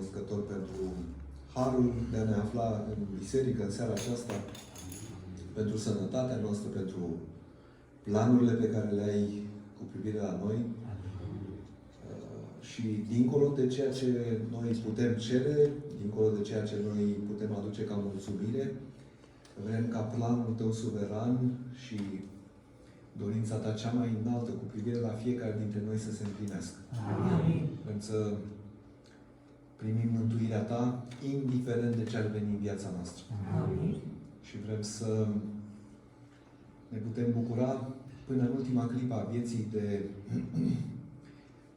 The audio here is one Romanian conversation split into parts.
recunoscător pentru harul de a ne afla în biserică în seara aceasta, pentru sănătatea noastră, pentru planurile pe care le ai cu privire la noi și dincolo de ceea ce noi putem cere, dincolo de ceea ce noi putem aduce ca mulțumire, vrem ca planul Tău suveran și dorința Ta cea mai înaltă cu privire la fiecare dintre noi să se împlinească. Amin. Vrem să primim mântuirea Ta, indiferent de ce ar veni în viața noastră. Amin. Și vrem să ne putem bucura până în ultima clipă a vieții de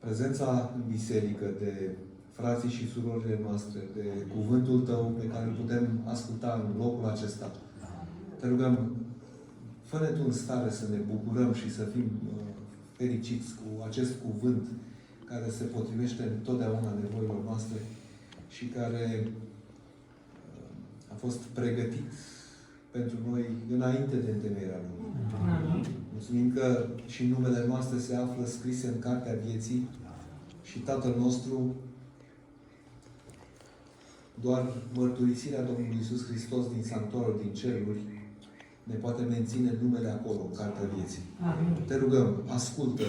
prezența în biserică, de frații și surorile noastre, de cuvântul Tău pe care îl putem asculta în locul acesta. Te rugăm, fă-ne Tu în stare să ne bucurăm și să fim fericiți cu acest cuvânt care se potrivește întotdeauna nevoilor noastre și care a fost pregătit pentru noi înainte de întemeierea lumii. Mulțumim că și numele noastre se află scrise în Cartea Vieții și Tatăl nostru, doar mărturisirea Domnului Iisus Hristos din sanctuarul din ceruri ne poate menține numele acolo, în Cartea Vieții. Amin. Te rugăm, ascultă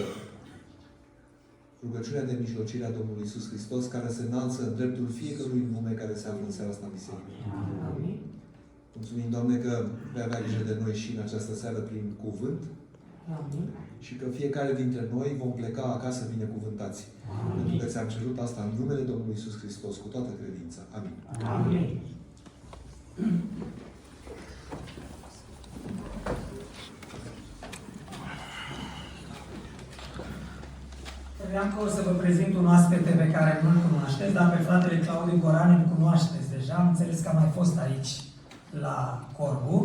rugăciunea de mijlocire a Domnului Iisus Hristos, care se înalță în dreptul fiecărui nume care se află în seara asta în biserică. Amin. Mulțumim, Doamne, că vei avea grijă de noi și în această seară prin cuvânt Amin. și că fiecare dintre noi vom pleca acasă binecuvântați. Pentru că ți-am cerut asta în numele Domnului Iisus Hristos, cu toată credința. Amin. Amin. Vreau că o să vă prezint un oaspete pe care nu-l cunoașteți, dar pe fratele Claudiu Goran îl cunoașteți deja. Am înțeles că a mai fost aici la Corbu.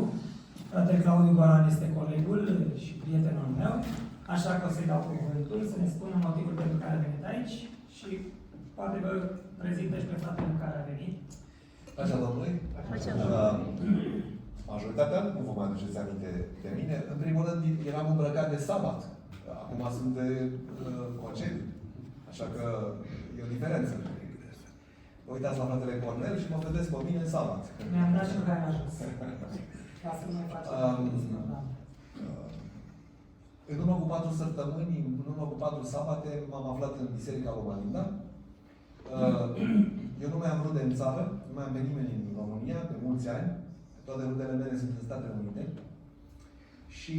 Fratele Claudiu Goran este colegul și prietenul meu, așa că o să-i dau cuvântul să ne spună motivul pentru care a venit aici și poate vă prezintă și pe fratele care a venit. Așa, Domnului? Majoritatea nu vă mai aduceți aminte de mine. În primul rând, eram îmbrăcat de sabat. Acum sunt de concediu. Așa că e o diferență. Vă uitați la fratele Cornel și mă vedeți pe mine în sabat. Mi-am dat și un care a ajuns. Ca să nu facem În urmă cu 4 săptămâni, în urmă cu 4 sabate, m-am aflat în Biserica Romalinda. Eu nu mai am rude în țară, nu mai am pe nimeni în România, de mulți ani. Toate rudele mele sunt în Statele Unite. Și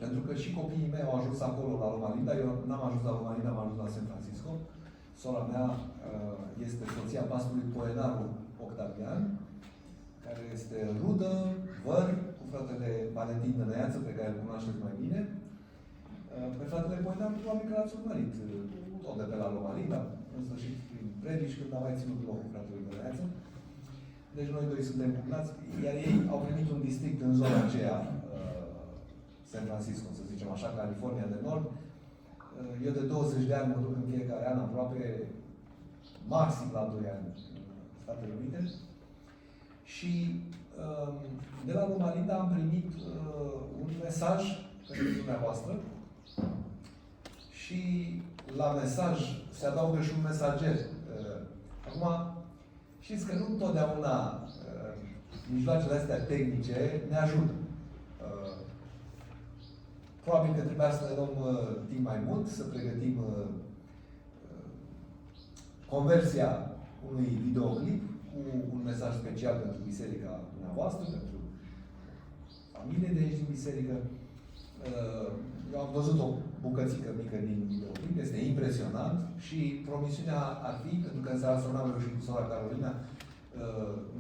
pentru că și copiii mei au ajuns acolo la Romalinda, eu n-am ajuns la Romalinda, am ajuns la San Francisco. Sora mea este soția pastorului Poenaru Octavian, care este rudă, văr, cu fratele Valentin Năneață, pe care îl cunoașteți mai bine. Pe fratele Poenaru probabil că l-ați urmărit tot de pe la Romalinda, în sfârșit prin predici, când a mai ținut loc cu fratele Năneață. Deci noi doi suntem cuplați, iar ei au primit un district în zona aceea, San Francisco, să zicem așa, California de Nord. Eu de 20 de ani mă duc în fiecare an aproape, maxim la 2 ani, în Statele Unite. Și de la Romalinda am primit un mesaj pentru dumneavoastră și la mesaj se adaugă și un mesager. Acum, știți că nu întotdeauna mijloacele astea tehnice ne ajută. Probabil că trebuia să ne luăm timp mai mult, să pregătim conversia unui videoclip cu un mesaj special pentru biserica dumneavoastră, pentru familie de aici din biserică. Eu am văzut o bucățică mică din videoclip, este impresionant și promisiunea ar fi, pentru că în seara asta n-am reușit cu sora Carolina,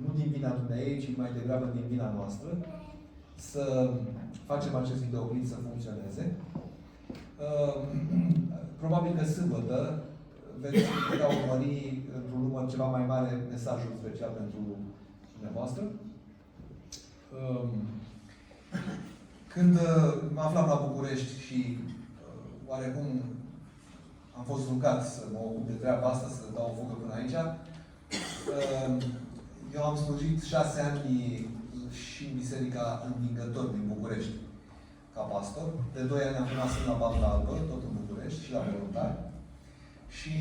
nu din vina dumneavoastră, ci mai degrabă din vina noastră, să facem acest videoclip să funcționeze. Probabil că sâmbătă veți putea urmări într-un număr ceva mai mare mesajul special pentru dumneavoastră. Când mă aflam la București și oarecum am fost rugat să mă ocup de treaba asta, să dau o fugă până aici, eu am slujit 6 ani și în Biserica Învingători din București, ca pastor. De 2 ani acum sunt la Banda Albă, tot în București, și la voluntari. Și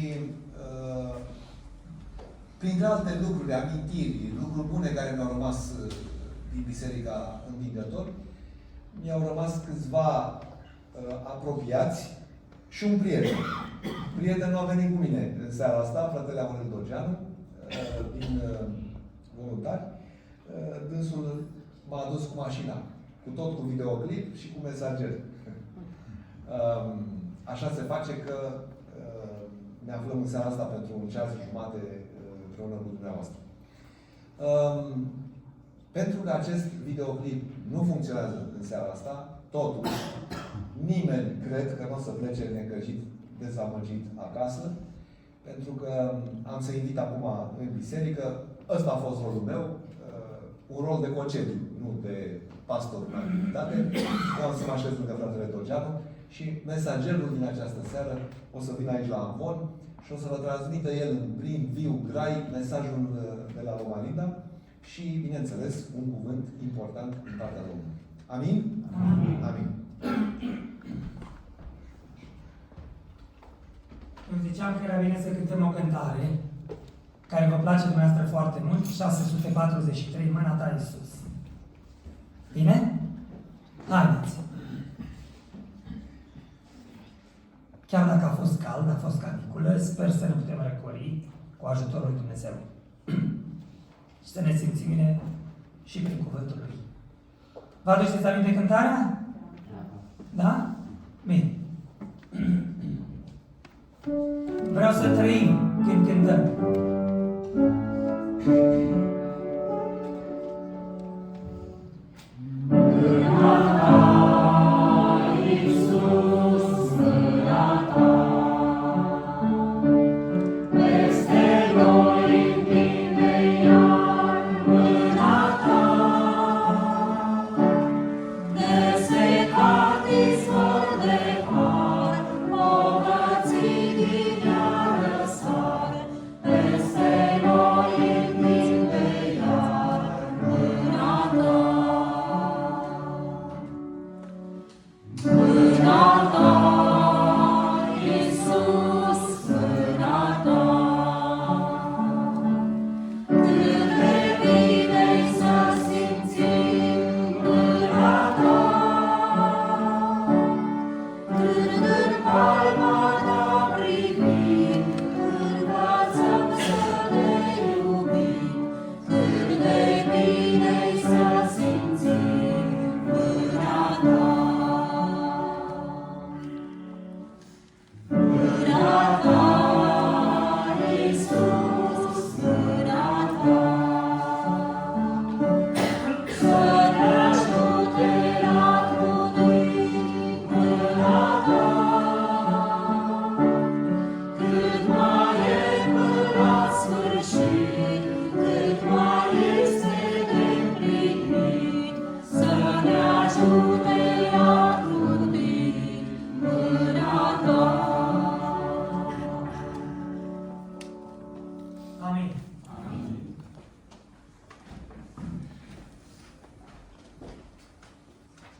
printre alte lucruri, amintiri, lucruri bune care mi-au rămas din Biserica Învingător, mi-au rămas câțiva apropiați și un prieten. Prietenul a venit cu mine în seara asta, fratele Aurel Dogeanu, din Voluntari. Dânsul m-a adus cu mașina, cu videoclip și cu mesager. Așa se face că ne aflăm în seara asta pentru un ceas și jumate împreună cu dumneavoastră. Pentru că acest videoclip nu funcționează în seara asta, totuși, nimeni cred că nu o să plece necăjit, dezamăgit acasă, pentru că am să invit acum în biserică, ăsta a fost rolul meu, un rol de concediu, nu de pastor în activitate. Eu am să mă așez lângă fratele Dogeanu și mesagerul din această seară o să vină aici la Amvon și o să vă transmită el în plin, viu, grai, mesajul de la Loma Linda și, bineînțeles, un cuvânt important din partea Domnului. Amin? Amin. Amin. Eu ziceam că era bine să cântăm o cântare care vă place dumneavoastră foarte mult, 643, Mâna ta, Iisus. Bine? Haideți! Chiar dacă a fost cald, a fost caniculă, sper să ne putem răcori cu ajutorul lui Dumnezeu. Și să ne simțim bine și prin cuvântul Lui. Vă aduceți aminte de cântarea? Da? Bine. Vreau să trăim când cântăm.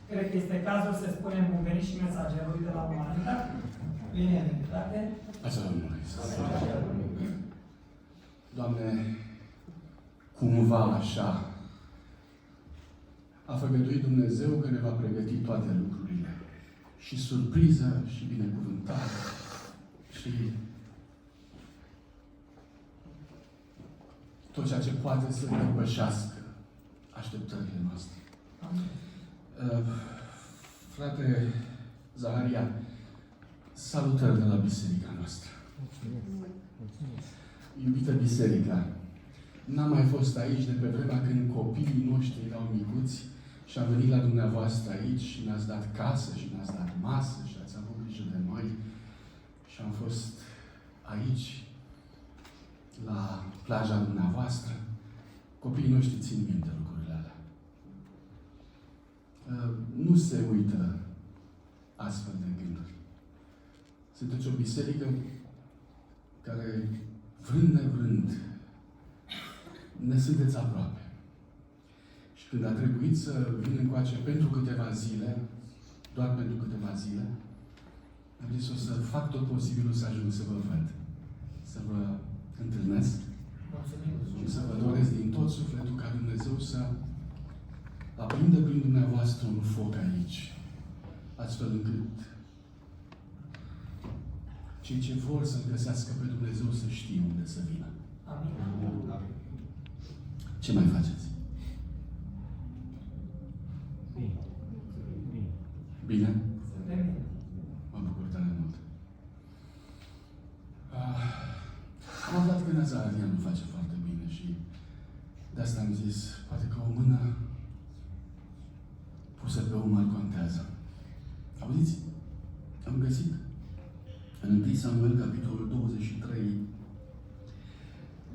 Cred că este cazul să spunem bun venit și mesagerului de la Loma Linda. Bine, frate. Așa, Domnule Iisus. Doamne, cumva așa a făgăduit Dumnezeu că ne va pregăti toate lucrurile. Și surpriză, și binecuvântare, și tot ceea ce poate să depășească așteptările noastre. Frate Zaharia, salutări de la biserica noastră. Iubită biserica, n-am mai fost aici de pe vremea când copiii noștri erau micuți și am venit la dumneavoastră aici și ne-ați dat casă și ne-ați dat masă și ați avut grijă de noi și am fost aici la plaja dumneavoastră. Copiii noștri țin minte lucrurile alea. Nu se uită astfel de gânduri. Sunteți o biserică care, vrând nevrând, ne sunteți aproape. Și când a trebuit să vin încoace pentru câteva zile, doar pentru câteva zile, am zis o să fac tot posibilul să ajung să vă văd. Să să vă întâlnesc și să vă doresc din tot sufletul ca Dumnezeu să aprindă prin dumneavoastră un foc aici, astfel încât cei ce vor să-L găsească pe Dumnezeu să știe unde să vină. Amin. Ce mai faceți? Bine? Mă bucur tare mult. Am aflat că Neața Adrian nu face foarte bine și de asta am zis, poate că o mână pusă pe umăr contează. Auziți? Am găsit în 1 Samuel, capitolul 23,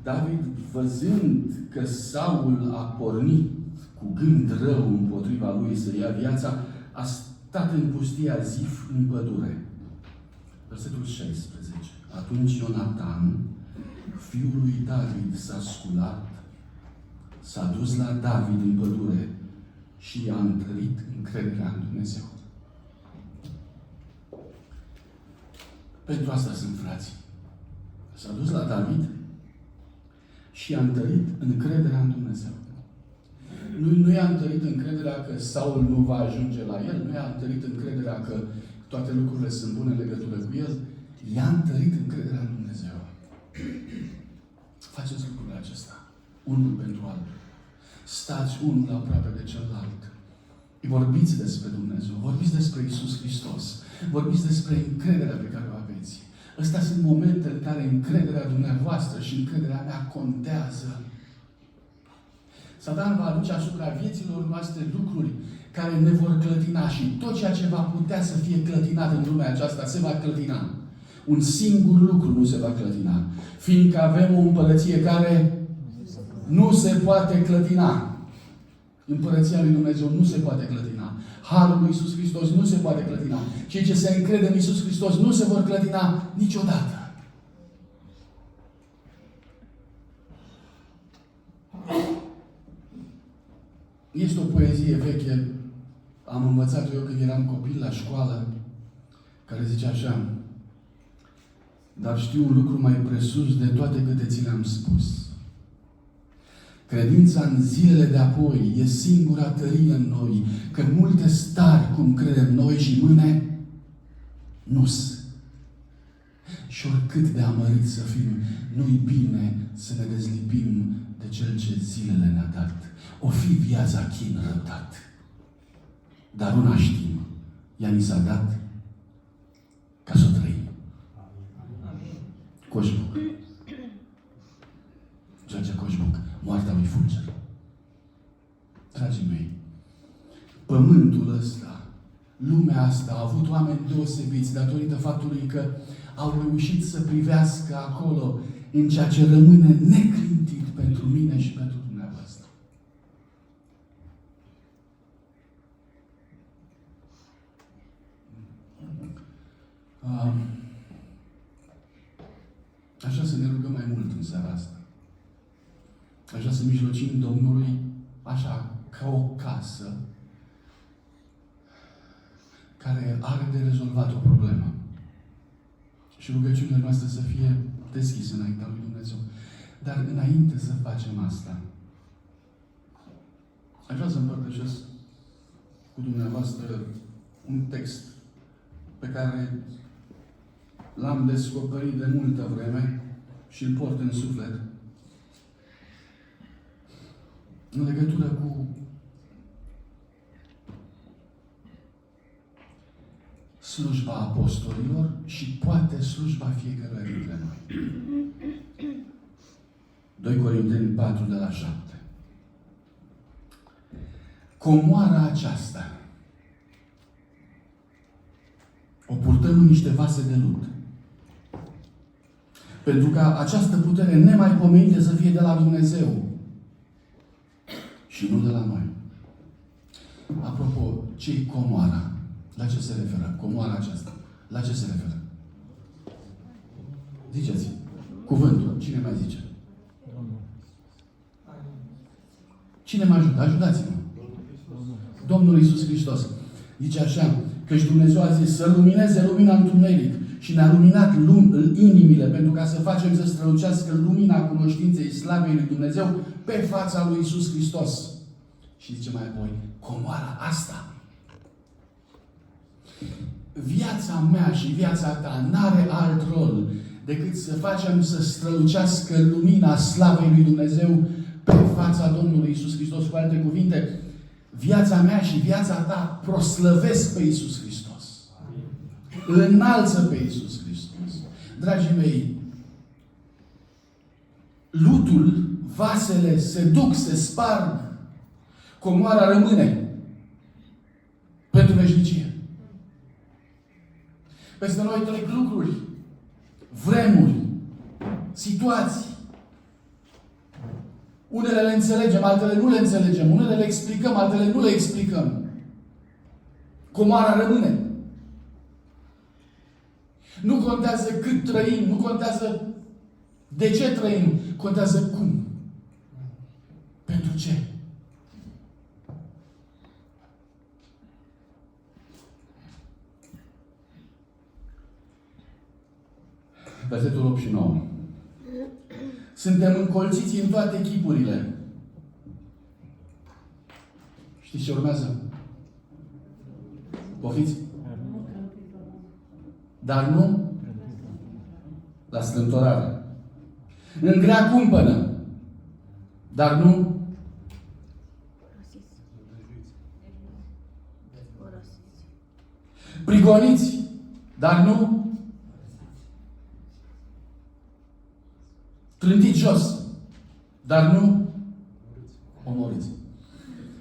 David, văzând că Saul a pornit cu gând rău împotriva lui să ia viața, a stat în pustia Zif în pădure. Versetul 16. Atunci Ionatan, fiul lui David, s-a sculat, s-a dus la David în pădure și a întărit încrederea în Dumnezeu. Pentru asta sunt frații. S-a dus la David și a întărit încrederea în Dumnezeu. Nu i-a întărit încrederea că Saul nu va ajunge la el, nu i-a întărit încrederea că toate lucrurile sunt bune în legătură cu el, i-a întărit încrederea în Dumnezeu. Faceți lucrul acesta. Unul pentru altul. Stați unul aproape de celălalt. Vorbiți despre Dumnezeu, vorbiți despre Iisus Hristos, vorbiți despre încrederea pe care o aveți. Astea sunt momente în care încrederea dumneavoastră și încrederea mea contează. Satan va aduce asupra vieților noastre lucruri care ne vor clătina și tot ceea ce va putea să fie clătinat în lumea aceasta se va clătina. Un singur lucru nu se va clătina. Fiindcă avem o împărăție care nu se poate clătina. Împărăția lui Dumnezeu nu se poate clătina. Harul lui Iisus Hristos nu se poate clătina. Cei ce se încred în Iisus Hristos nu se vor clătina niciodată. Este o poezie veche, am învățat-o eu când eram copil la școală, care zice așa: dar știu un lucru mai presus de toate câte ți le-am spus. Credința în zilele de apoi e singura tărie în noi, că multe stari, cum credem noi și mâine, nu-s. Și oricât de amărit să fim, nu-i bine să ne dezlipim de cel ce zilele ne-a dat. O fi viața chin răbdat. Dar una știm, ea ni s-a dat ca să o trăim. Coșbuc. George Coșbuc, Moartea lui Fulger. Dragii mei, pământul ăsta, lumea asta a avut oameni deosebiți datorită faptului că au reușit să privească acolo în ceea ce rămâne neclintit pentru mine și pentru dumneavoastră. Aș vrea să ne rugăm mai mult în seara asta. Aș vrea să mijlocim Domnului așa, ca o casă care are de rezolvat o problemă. Și rugăciunile noastre să fie deschise înaintea lui Dumnezeu. Dar înainte să facem asta, aș vrea să împărtășesc cu dumneavoastră un text pe care l-am descoperit de multă vreme și îl port în suflet în legătură cu slujba apostolilor și poate slujba fiecăruia dintre noi. 2 Corinteni 4 de la 7. Comoara aceasta o purtăm în niște vase de lut. Pentru ca această putere nemaipomenită să fie de la Dumnezeu și nu de la noi. Apropo, ce-i comoara? La ce se referă? Comoara aceasta. La ce se referă? Ziceți. Cuvântul. Cine mai zice? Cine mă ajută? Ajutați-mă. Domnul Iisus Hristos. Zice așa, căci Dumnezeu a zis să lumineze lumina întuneric și ne-a luminat inimile pentru ca să facem să strălucească lumina cunoștinței slavei lui Dumnezeu pe fața lui Iisus Hristos. Și zice mai apoi, comoara asta, viața mea și viața ta n-are alt rol decât să facem să strălucească lumina slavei lui Dumnezeu pe fața Domnului Iisus Hristos. Cu alte cuvinte, viața mea și viața ta proslăvesc pe Iisus Hristos. Îl înalță pe Iisus Hristos. Dragii mei, lutul, vasele se duc, se sparg, comoara rămâne pentru veșnicie. Peste noi trec lucruri, vremuri, situații. Unele le înțelegem, altele nu le înțelegem. Unele le explicăm, altele nu le explicăm. Comoara rămâne. Nu contează cât trăim, nu contează de ce trăim, contează cum. Pentru ce? Versetul 8 și 9. Suntem încolțiți în toate chipurile. Știți ce urmează? Poftiți? Dar nu la strâmtorare. În grea cumpănă. Dar nu prigoniți. Dar nu trântiți jos. Dar nu omorâți.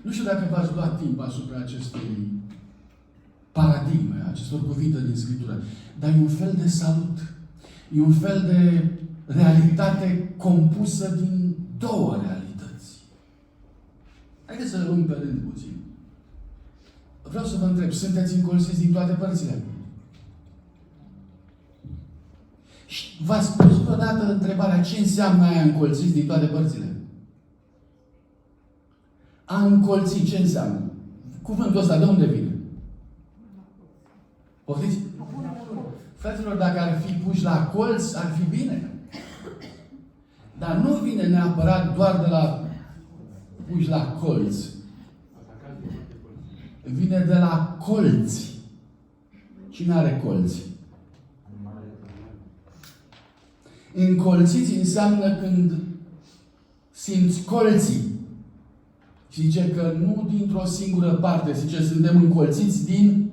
Nu știu dacă v-ați luat timp asupra acestei paradigme, acestor cuvinte din Scriptură, dar e un fel de salut. E un fel de realitate compusă din două realități. Haideți să luăm pe rând puțin. Vreau să vă întreb, sunteți încolțiți din toate părțile? Și v-ați pus vreodată întrebarea ce înseamnă aia încolțiți din toate părțile? A încolți ce înseamnă? Cuvântul ăsta de unde vine? Poftiți? Fraților, dacă ar fi puși la colț, ar fi bine. Dar nu vine neapărat doar de la puși la colț. Vine de la colți. Cine are colți? Încolțiți înseamnă când simți colții. Și zice că nu dintr-o singură parte. Zice, suntem încolțiți din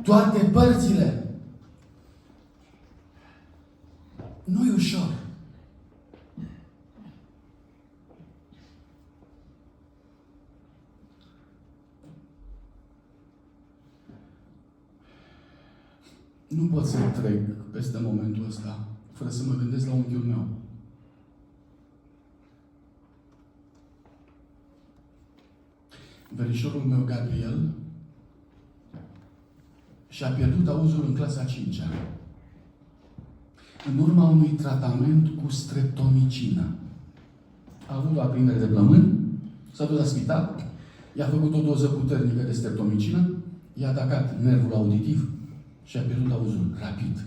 toate părțile. Nu e ușor. Nu pot să trec peste momentul ăsta fără să mă gândesc la unchiul meu. Verișorul meu, Gabriel, și-a pierdut auzul în clasa 5-a. În urma unui tratament cu streptomicină. A avut o aprindere de plămâni, s-a dus la spital, i-a făcut o doză puternică de streptomicină, i-a atacat nervul auditiv și a pierdut auzul rapid.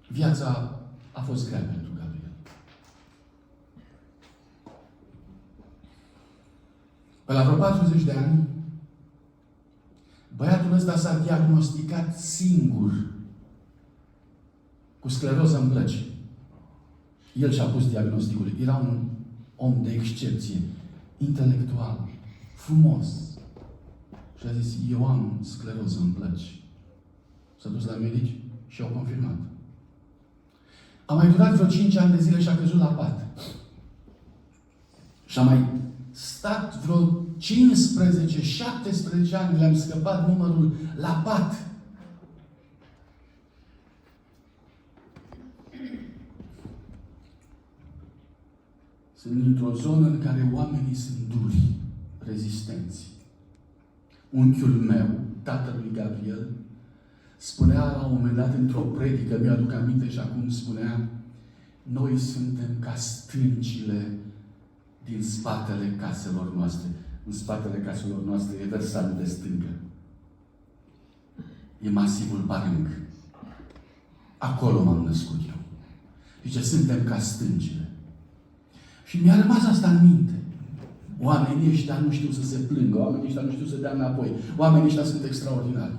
Viața a fost grea pentru Gabriel. Pe la vreo 40 de ani, băiatul ăsta s-a diagnosticat singur cu scleroză în plăci. El și-a pus diagnosticul. Era un om de excepție, intelectual, frumos. Și a zis, eu am scleroză în plăci. S-a dus la medici și au confirmat. A mai durat vreo 5 ani de zile și a căzut la pat. Și a mai stat vreo 15-17 ani, le-am scăpat numărul la pat. Sunt într-o zonă în care oamenii sunt duri, rezistenți. Unchiul meu, tatălui Gabriel, spunea la un moment dat într-o predică, mi-aduc aminte și acum spunea, noi suntem ca stâncile din spatele caselor noastre. În spatele caselor noastre e versalul de stâncă. e masivul Barâng. Acolo m-am născut eu. Zice, suntem ca stâncile. Și mi-a rămas asta în minte. Oamenii ăștia nu știu să se plângă, oamenii ăștia nu știu să dea înapoi, oamenii ăștia sunt extraordinari.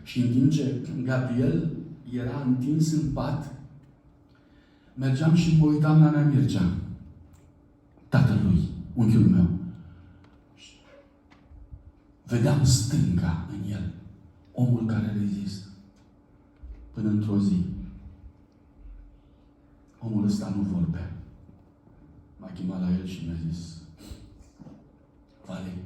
Și în timp ce Gabriel era întins în pat, mergeam și mă uitam la Nea Mircea, tatălui, unchiul meu. Vedeam stânga în el, omul care rezistă. Până într-o zi, omul ăsta nu vorbea. M-a chemat la el și mi-a zis, Vali,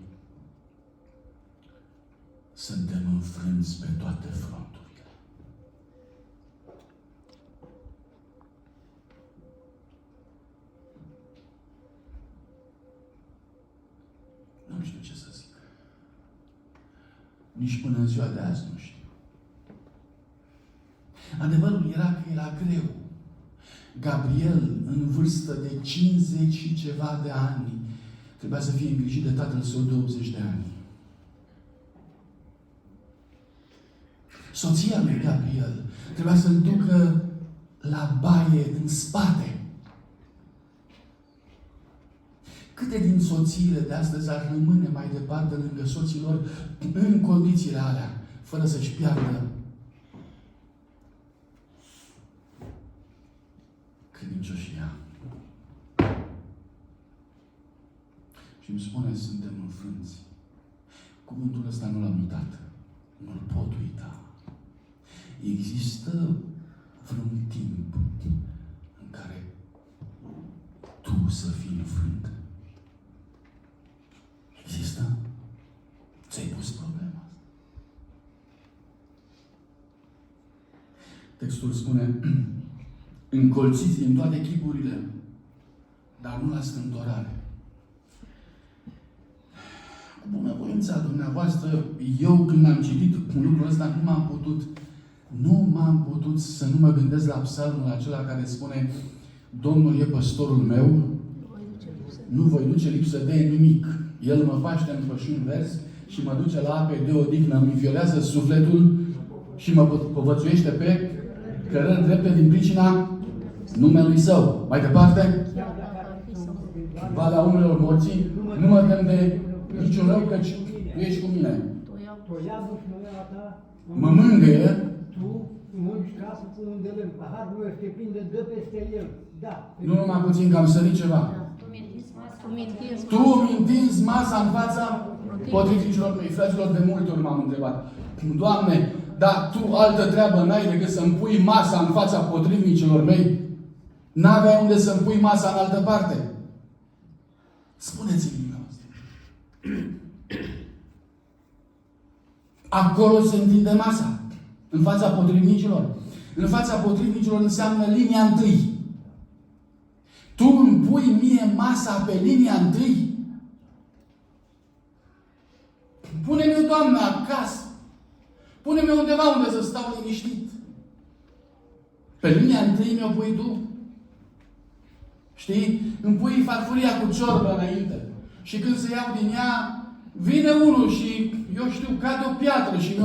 suntem înfrânți pe toate fronturile. Nu știu ce să zic. Nici până în ziua de azi nu știu. Adevărul era că era greu. Gabriel, în vârstă de 50 și ceva de ani, trebuia să fie îngrijit de tatăl său de 80 de ani. Soția lui Gabriel trebuia să-l ducă la baie în spate. Câte din soțiile de astăzi ar rămâne mai departe lângă soților în condițiile alea, fără să-și piardă credincioșia? Și îmi spune, suntem înfrânți. Cuvântul ăsta nu l-am uitat. Nu-l pot uita. Există vreun timp în care tu să fii înfrânt? Există? Ți-ai pus problema? Textul spune, încolțiți din toate chipurile, dar nu la strâmtorare. Cu bunăvoința dumneavoastră, eu când am citit lucrul ăsta, nu m-am putut să nu mă gândesc la psalmul acela care spune, Domnul e păstorul meu, nu voi duce lipsă de nimic. El mă paște în pășuni verzi și mă duce la ape de odihnă, îmi înfiorează sufletul și mă povățuiește pe cărări drepte din pricina numelui Său. Mai departe, valea umbrelor morții, nu mă tem de niciun rău, căci Tu ești cu mine. Mă mângâie. Tu mânci casă cu un de lemn. Paharul meu este plin de dă peste el. Da. Nu numai puțin, că am sărit ceva. Tu îmi întinzi masa în fața potrivnicilor mei. Fraților, de multe ori m-am întrebat. Doamne, dar Tu altă treabă n-ai decât să-mi pui masa în fața potrivnicilor mei? N-aveai unde să-mi pui masa în altă parte? Spuneți-mi dumneavoastră. Acolo se întinde masa. În fața potrivnicilor. În fața potrivnicilor înseamnă linia întâi. Tu îmi pui mie masa pe linia întâi? Pune-mi-o, Doamne, acasă. Pune-mi undeva unde să stau liniștit. Pe linia întâi mi-o pui Tu. Știi? Îmi pui farfuria cu ciorbă înainte. Și când se iau din ea, vine unul și, eu știu, cade o piatră și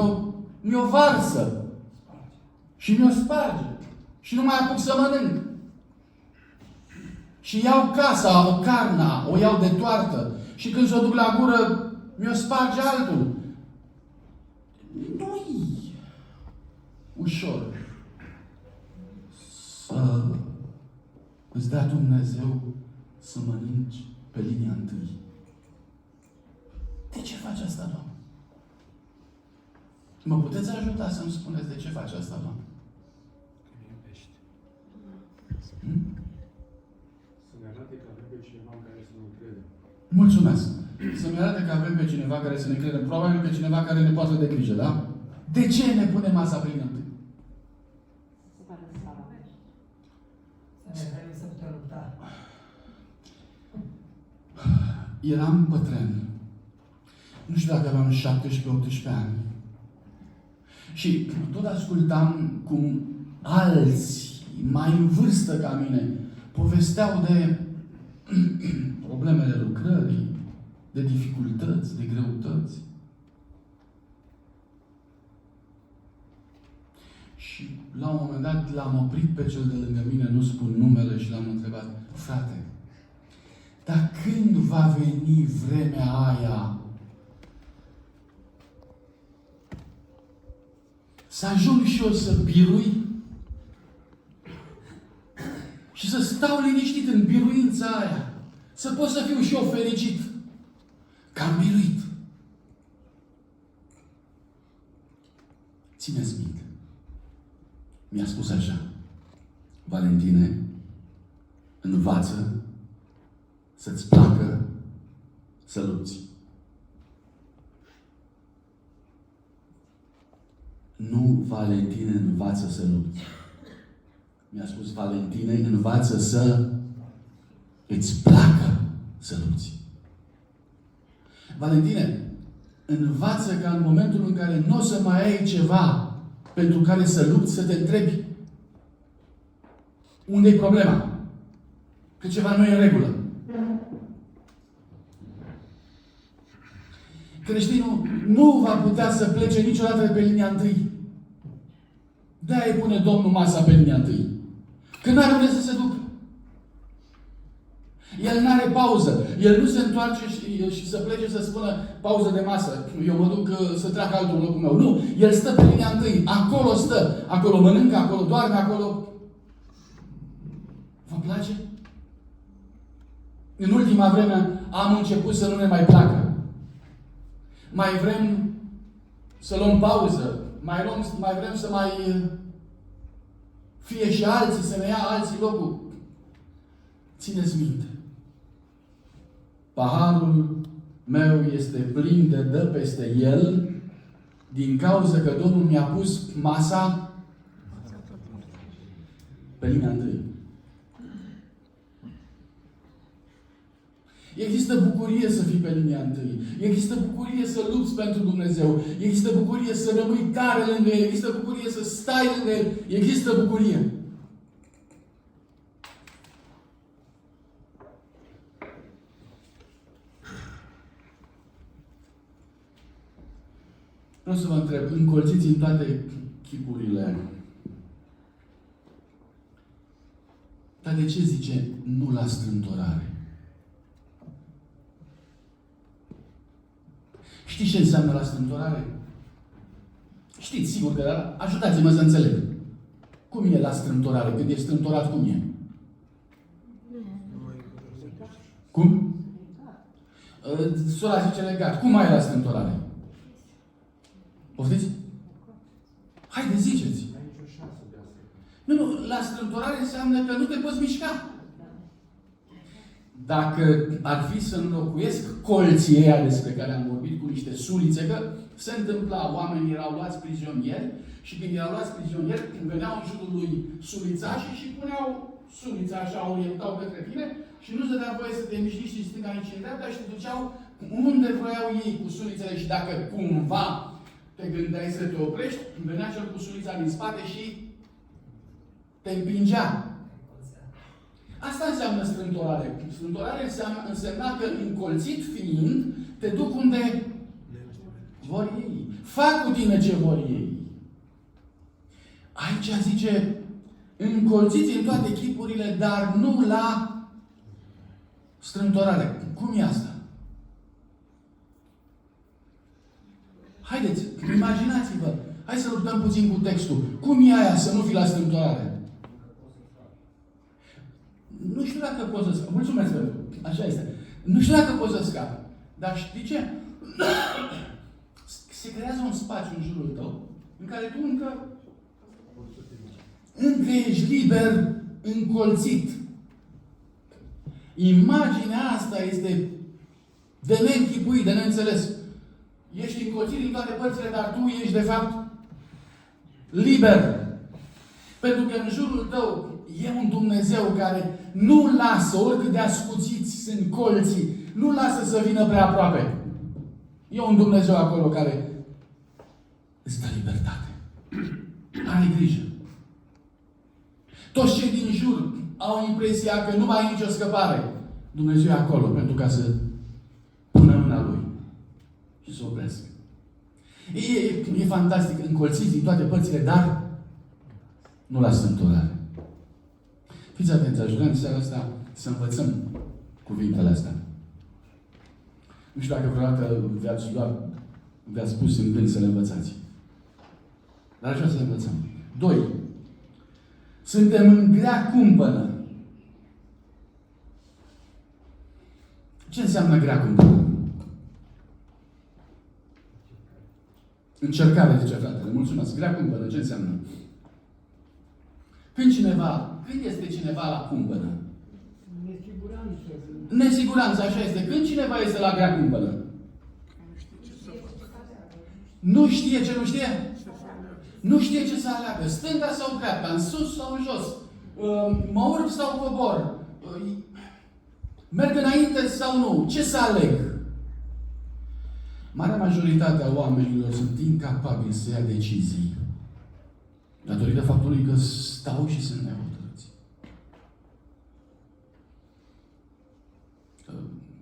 mi-o varsă. Și mi-o sparge. Și nu mai apuc să mănânc. Și iau casa, carnea, o iau de toartă. Și când s-o duc la gură, mi-o sparge altul. Nu-i ușor să îți dea Dumnezeu să mănânci pe linia întâi. De ce faci asta, Doamne? Mă puteți ajuta să-mi spuneți de ce faci asta, Doamne? Să-mi arate că avem pe cineva în care să ne încredem. Mulțumesc. Să-mi arate că avem pe cineva care să ne credem. Probabil pe cineva care ne poate de grijă, da? De ce ne pune masa pe linia întâi? Să ne vrem să putem lupta. Eram bătrân. Nu știu dacă aveam 17-18 ani. Și tot ascultam cum alții, mai în vârstă ca mine, povesteau de problemele lucrării, de dificultăți, de greutăți. Și la un moment dat l-am oprit pe cel de lângă mine, nu spun numele, și l-am întrebat: frate, dar când va veni vremea aia să ajung și eu să birui și să stau liniștit în biruința aia, să pot să fiu și eu fericit că am biruit? Țineți minte, mi-a spus așa: Valentine, învață să-ți placă să lupți. Nu, Valentine, învață să lupți. Mi-a spus: Valentine, învață să îți placă să lupți. Valentine, învață ca în momentul în care nu o să mai ai ceva pentru care să lupți, să te întrebi: unde-i problema? Că ceva nu e în regulă. Creștinul nu va putea să plece niciodată pe linia întâi. De-aia îi pune Domnul masa pe linia întâi. Că n-are unde să se ducă. El n-are pauză. El nu se întoarce și să plece să spună: pauză de masă, eu mă duc să treacă altul în locul meu. Nu! El stă pe linia întâi. Acolo stă. Acolo mănâncă, acolo doarme, acolo... Vă place? În ultima vreme am început să nu ne mai placă. Mai vrem să luăm pauză. Mai vrem să mai fie și alții, să ne ia alții locul. Țineți minte. Paharul meu este plin de dă peste el din cauza că Domnul mi-a pus masa pe linia întâi. Există bucurie să fii pe linia întâi. Există bucurie să lupți pentru Dumnezeu. Există bucurie să rămâi tare lângă El. Există bucurie să stai lângă El. Există bucurie. Vreau să vă întreb, încolțiți în toate chipurile. Dar de ce zice nu la strâmtorare? Știți ce înseamnă la strâmtorare? Știți, sigur că da? Ajutați-mă să înțeleg. Cum e la strâmtorare? Când e strâmtorat, cum e? Cum? Sora zice legat. Cum mai e la strâmtorare? Poftiți? Haide, ziceți. Nu, la strâmtorare înseamnă că nu te poți mișca. Dacă ar fi să înlocuiesc colții ăia despre care am vorbit cu niște sulițe, că se întâmpla, oamenii erau luați prizonieri și când erau luați prizonieri, veneau în jurul lui sulițașii și puneau sulița așa, orientau către tine și nu se dea voie să te miști nici în stânga, nici în dreapta și te duceau unde vroiau ei cu sulițele și dacă cumva te gândeai să te oprești, venea cel cu sulița din spate și te împingea. Asta înseamnă strâmtorare. Strâmtorare însemna că, încolțit fiind, te duc unde vor ei. Fac cu tine ce vor ei. Aici zice, încolțiți în toate chipurile, dar nu la strâmtorare. Cum e asta? Haideți, imaginați-vă. Hai să luptăm puțin cu textul. Cum e aia să nu fii la strâmtorare? Nu știu dacă pot să scap. Mulțumesc pentru. Așa este. Nu știu dacă pot să scap. Dar știi ce? Se creează un spațiu în jurul tău în care tu încă ești liber, încolțit. Imaginea asta este de neînchipuit, de neînțeles. Ești încolțit din toate părțile, dar tu ești de fapt liber. Pentru că în jurul tău e un Dumnezeu care nu lasă, oricât de ascuțiți sunt colții, nu lasă să vină prea aproape. E un Dumnezeu acolo care îți dă libertate. Are grijă. Toți cei din jur au impresia că nu mai ai nicio scăpare. Dumnezeu e acolo pentru ca să pună mâna Lui și să oprească. E fantastic, încolțiți din toate părțile, dar nu la strâmtorare. Fiți atenți, aș vrea în seara asta să învățăm cuvintele astea. Nu știu dacă vreodată v-ați pus în gând să le învățați. Dar aș vrea să le învățăm. 2. Suntem în grea cumpănă. Ce înseamnă grea cumpănă? Încercare, zice fratele. Mulțumesc. Grea cumpănă. Ce înseamnă? Când este cineva la cumpănă? Nesiguranță. Nesiguranță, așa este. Când cineva este la grea cumpănă? Nu știe ce nu știe? Nu știe ce să aleagă. Stânga sau dreapta, în sus sau în jos. Mă urc sau cobor. Merg înainte sau nu? Ce să aleg? Marea majoritate a oamenilor sunt incapabili să ia decizii. Datorită faptului că stau și sunt nehotărâți.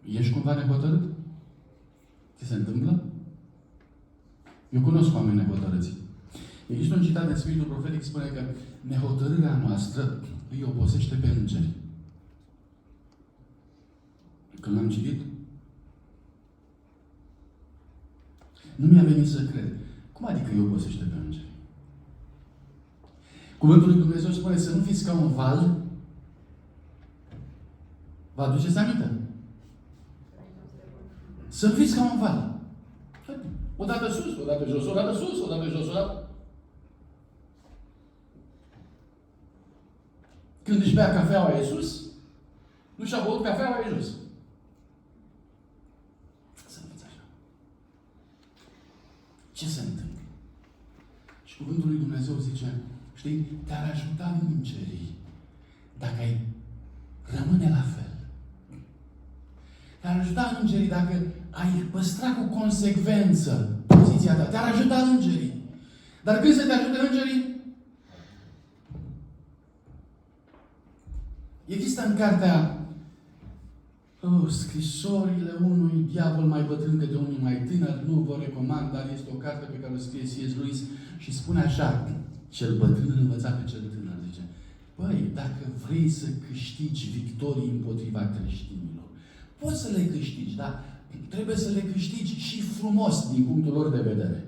Ești cumva nehotărât? Ce se întâmplă? Eu cunosc oameni nehotărâți. Există un citat din Spiritul Profetic, spune că nehotărârea noastră îi obosește pe îngeri. Când l-am citit, nu mi-a venit să cred. Cum adică îi obosește pe îngeri? Cuvântul lui Dumnezeu spune să nu fiți ca un val. Vă aduceți aminte? Să nu fiți ca un val. Odată sus, odată jos, odată sus, odată jos, odată. Când își bea cafeaua e sus, nu și-a băut cafeaua e jos. Să nu fiți așa. Ce se întâmplă? Și cuvântul lui Dumnezeu zice, știi, te-ar ajuta îngerii dacă ai rămâne la fel. Te-ar ajuta îngerii dacă ai păstra cu consecvență poziția ta. Te-ar ajuta îngerii. Dar când să te ajute îngerii? Există în cartea scrisorile unui diavol mai bătrân de unui mai tânăr, nu vă recomand, dar este o carte pe care o scrie C.S. Lewis și spune așa, cel bătrân îl învăța pe cel tânăr, zice, băi, dacă vrei să câștigi victorii împotriva creștinilor, poți să le câștigi, dar trebuie să le câștigi și frumos din punctul lor de vedere.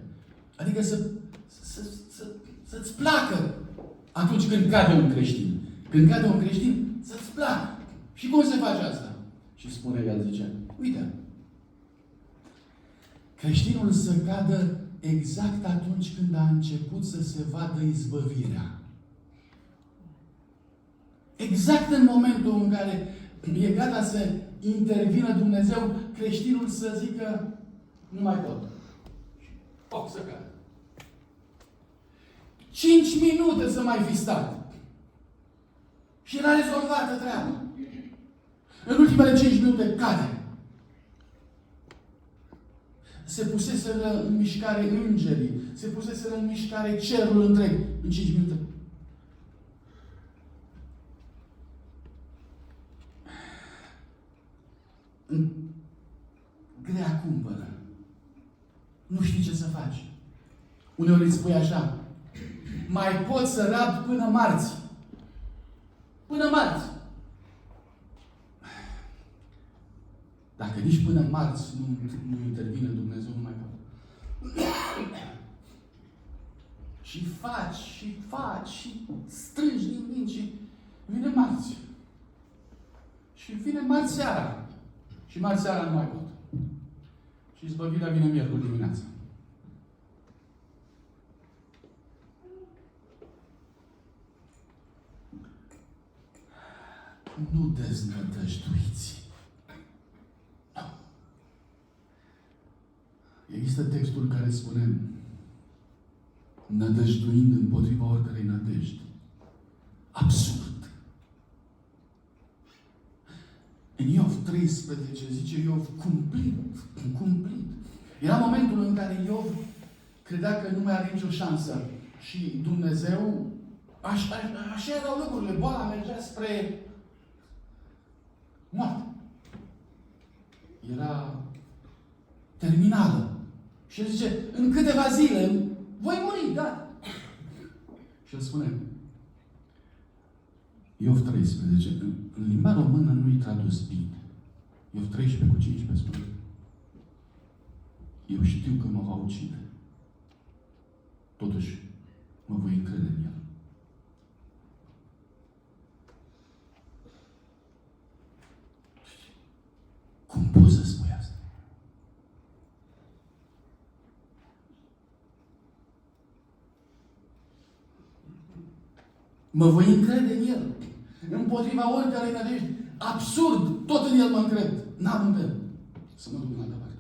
Adică să-ți placă atunci când cade un creștin. Când cade un creștin, să-ți placă. Și cum se face asta? Și spune el, zice, uite, creștinul să cadă exact atunci când a început să se vadă izbăvirea. Exact în momentul în care e gata să intervină Dumnezeu, creștinul să zică, nu mai pot. O să cadă. 5 minute să mai fi stat. Și n-a rezolvat treaba. În ultimele 5 minute cade. Se puseseră în mișcare îngerii, se puseseră în mișcare cerul întreg în 5 minute. În grea cumpără. Nu știi ce să faci. Uneori îți spui așa, mai pot să rabd până marți. Până marți. Dacă nici până marți nu intervine Dumnezeu, nu mai pot. Și faci, și strângi din minți și vine marți. Și vine marți seara. Și marți seara nu mai pot. Și izbăvirea vine miercuri dimineața. Nu deznădăjduiți. Există textul care spune nădăjduind împotriva oricărei nădejdi. Absurd. În Iov 13 zice Iov cumplit. Era momentul în care Iov credea că nu mai are nicio șansă. Și Dumnezeu, așa erau lucrurile, boala mergea spre moarte. Era terminală. Și el zice, în câteva zile voi muri, da. Și el spune, Iov 13, în limba română nu-i tradus bine. Iov 13:15 spune: eu știu că mă va ucide. Totuși, mă voi încrede în el. Cum poți să spui asta? Mă voi încrede în el. Împotriva oricărei nădejde. Absurd! Tot în el mă încred. N-am încredere. Să mă duc în altă parte.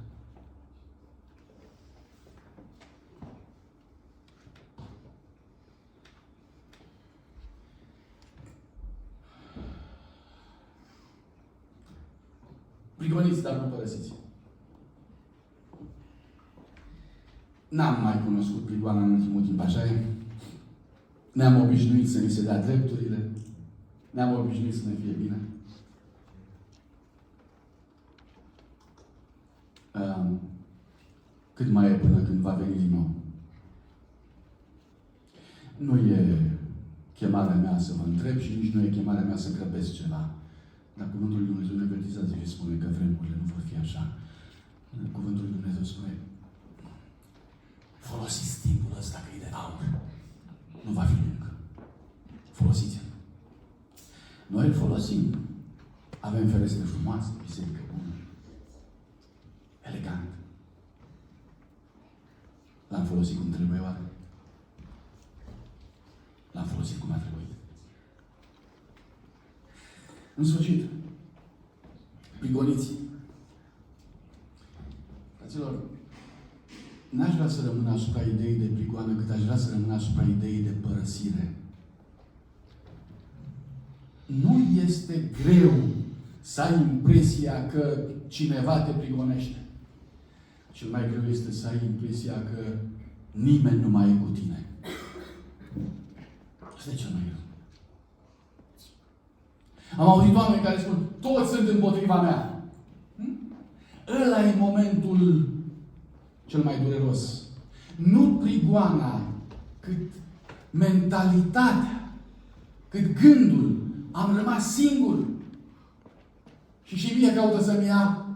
Prigoniți, dar nu părăsiți. N-am mai cunoscut prigoana în ultimul timp, așa e? Ne-am obișnuit să ni se dea drepturile. Ne-am obișnuit să ne fie bine. Cât mai e până când va veni din nou? Nu e chemarea mea să vă întreb și nici nu e chemarea mea să grăbesc ceva. Dar Cuvântul lui Dumnezeu ne avertizează și spune că vremurile nu vor fi așa. Cuvântul lui Dumnezeu spune: folosiți timpul ăsta că e de aur. Nu va fi lung. Folosiți-l. Noi îl folosim. Avem ferestre frumoase, biserică bună, elegant. L-am folosit cum trebuie oare? L-am folosit cum a trebuit. În sfârșit, prigoniți. Fraților, n-aș vrea să rămân asupra ideii de prigoană, cât aș vrea să rămân asupra ideii de părăsire. Nu este greu să ai impresia că cineva te prigonește. Cel mai greu este să ai impresia că nimeni nu mai e cu tine. Asta e cel mai greu. Am auzit oameni care spun: toți sunt împotriva mea. Ăla e momentul cel mai dureros. Nu prigoana, cât mentalitatea, cât gândul. Am rămas singur. Și mie caută să-mi ia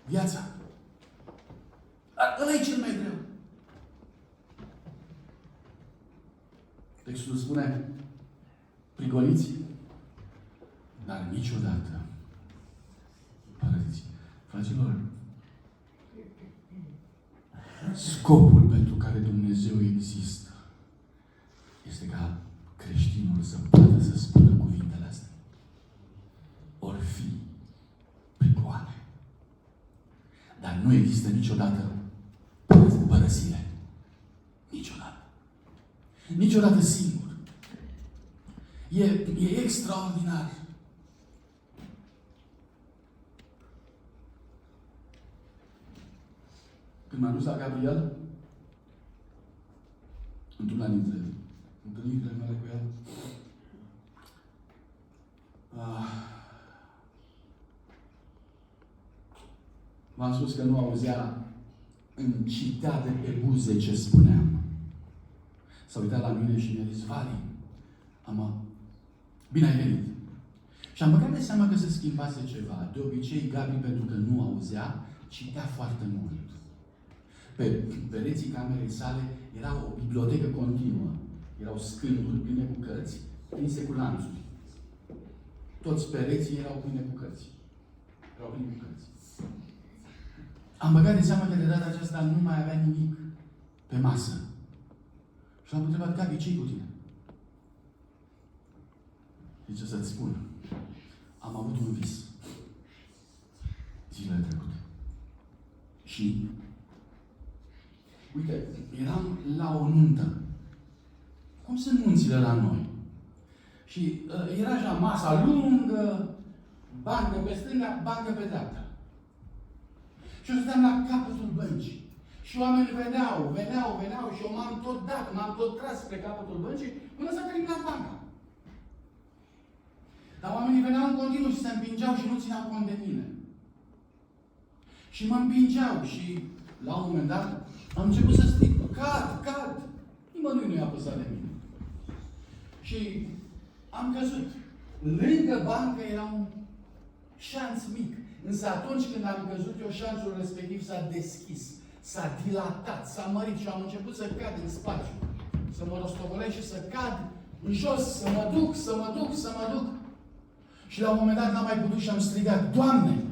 viața. Ăla e cel mai greu. Textul spune: prigoniți, dar niciodată părăsiți. Fraților, scopul pentru care Dumnezeu există este ca creștinul să poată să spună cuvintele astea. Or fi prigoane. Dar nu există niciodată părăsire. Niciodată. Niciodată singur. E extraordinar. Când m-am dus la Gabriel, într-una dintre întâlnirile mele cu el, v-am spus că nu auzea, îmi citea de pe buze ce spuneam. S-a uitat la mine și mi-a zis: Vali, bine ai venit. Și am băgat de seama că se schimbase ceva. De obicei, Gabi, pentru că nu auzea, citea foarte mult. Pe pereții camerei sale era o bibliotecă continuă. Erau scânduri pline cu cărți, prinse cu lanțuri. Toți pereții erau pline cu cărți. Erau pline cu cărți. Am băgat de seama că de data aceasta nu mai avea nimic pe masă. Și l-am întrebat: Gabi, ce-i cu tine? Zice: să-ți spun. Am avut un vis zilele trecute. Și uite, eram la o nuntă. Cum sunt nunțile la noi? Și era așa masa lungă, bancă pe stânga, bancă pe dreapta. Și eu stăteam la capătul băncii. Și oamenii veneau și eu m-am tot dat, m-am tot tras spre capătul băncii până s-a terminat banca. Dar oamenii veneau în continuu și se împingeau și nu țineau cont de mine. Și mă împingeau și la un moment dat am început să strig: cad! Nimănui nu i-a păsat de mine. Și am căzut. Lângă bancă era un șanț mic. Însă atunci când am căzut eu, șanțul respectiv s-a deschis, s-a dilatat, s-a mărit și am început să cad în spațiu. Să mă rostogolesc și să cad în jos, să mă duc, să mă duc, să mă duc. Și la un moment dat n-am mai putut și am strigat, Doamne!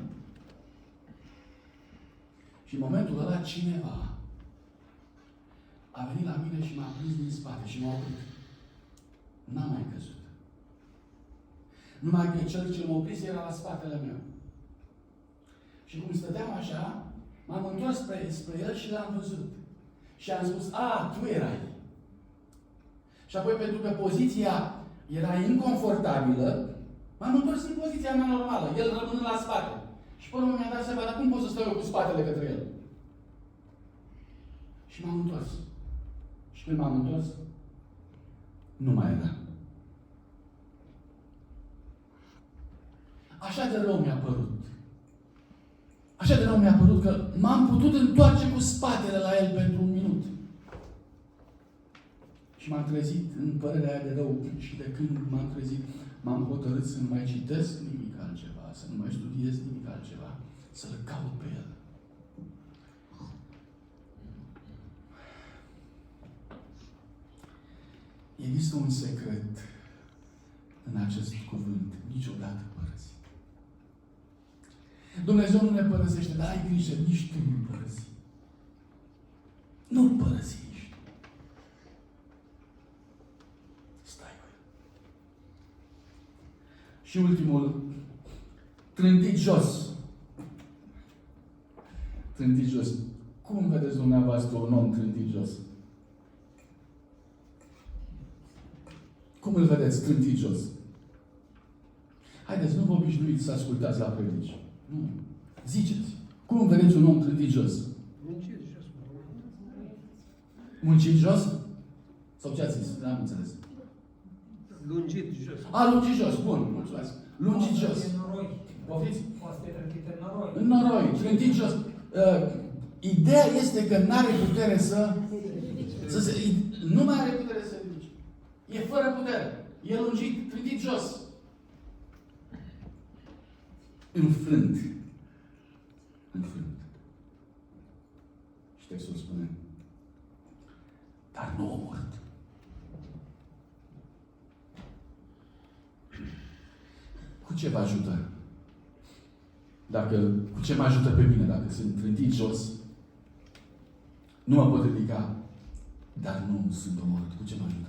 Și în momentul ăla cineva a venit la mine și m-a prins din spate și m-a oprit. N-am mai căzut. Numai că cel ce m-a oprit era la spatele meu. Și cum stăteam așa, m-am întors spre el și l-am văzut. Și am spus, a, tu erai. Și apoi, pentru că poziția era inconfortabilă, m-am întors în poziția mea normală, el rămânând la spate. Și până mi-a dat seama, dar cum pot să stau eu cu spatele către el? Și m-am întors. Și când m-am întors, nu mai era. Așa de rău mi-a părut. Așa de rău mi-a părut că m-am putut întoarce cu spatele la el pentru un minut. Și m-am trezit în părerea aia de rău. Și de când m-am trezit, m-am hotărât să nu mai citesc nimic altceva, să nu mai studiez nimic altceva, să-L caut pe El. Există un secret în acest cuvânt, niciodată părăsit. Dumnezeu nu ne părăsește, dar ai grijă, nici tu nu-L părăsi. Nu-L părăsi nici tu. Stai cu El. Și ultimul, trântit jos. Trântit jos. Cum vedeți dumneavoastră un om trântit jos? Cum îl vedeți trântit jos? Haideți, nu vă obișnuiți să ascultați la predici. Nu. Ziceți. Cum vedeți un om trântit jos? Muncit jos. Muncit jos? Sau ce ați zis? N-am înțeles. Lungit jos. A, lungit jos. Bun, mulțumesc. Lungit jos. În noroi. Poftiți? Poate fi trântit în noroi. În noroi, trântit jos. Ideea este că nu are putere să se... Nu mai are putere să se ridice. E fără putere. E lungit, trântit jos. Înfrânt. Înfrânt. Și textul spune, dar nu omorât. Cu ce vă ajută? Cu ce mă ajută pe mine dacă sunt trântit jos? Nu mă pot ridica, dar nu sunt omorât. Cu ce mă ajută?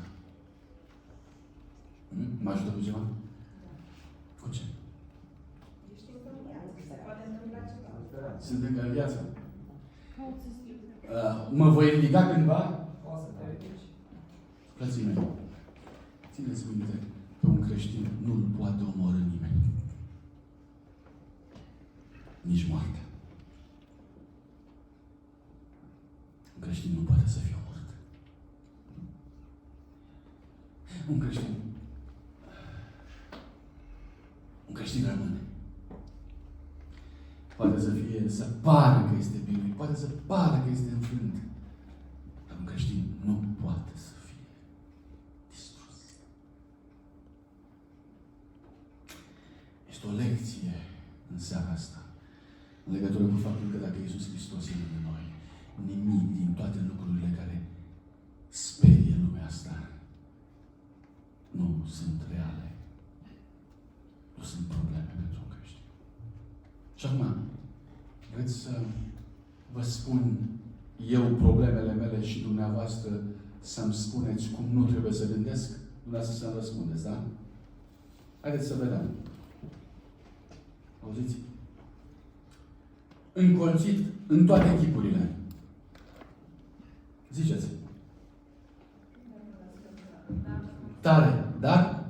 Mă ajută cu ceva? Cu ce? Sunt încă în viață. Mă voi ridica cândva? Poate să te ridici. Frații mei, țineți minte, pe un creștin nu-l poate omorî nimeni. Nici moartea. Un creștin nu poate să fie omorât. Un creștin rămâne. Poate să pară că este biruit, poate să pară că este înfrânt. Dar un creștin nu poate să fie distrus. Este o lecție în seara asta, în legătură cu faptul că dacă Iisus Hristos e lângă noi, nimic din toate lucrurile care sperie lumea asta nu sunt reale. Nu sunt probleme pentru un creștin. Și acum, vreți să vă spun eu problemele mele și dumneavoastră să-mi spuneți cum nu trebuie să gândesc? Dumneavoastră să-mi răspundeți, da? Haideți să vedem. Auziți? Încolțit în toate chipurile. Ziceți. Tare, dar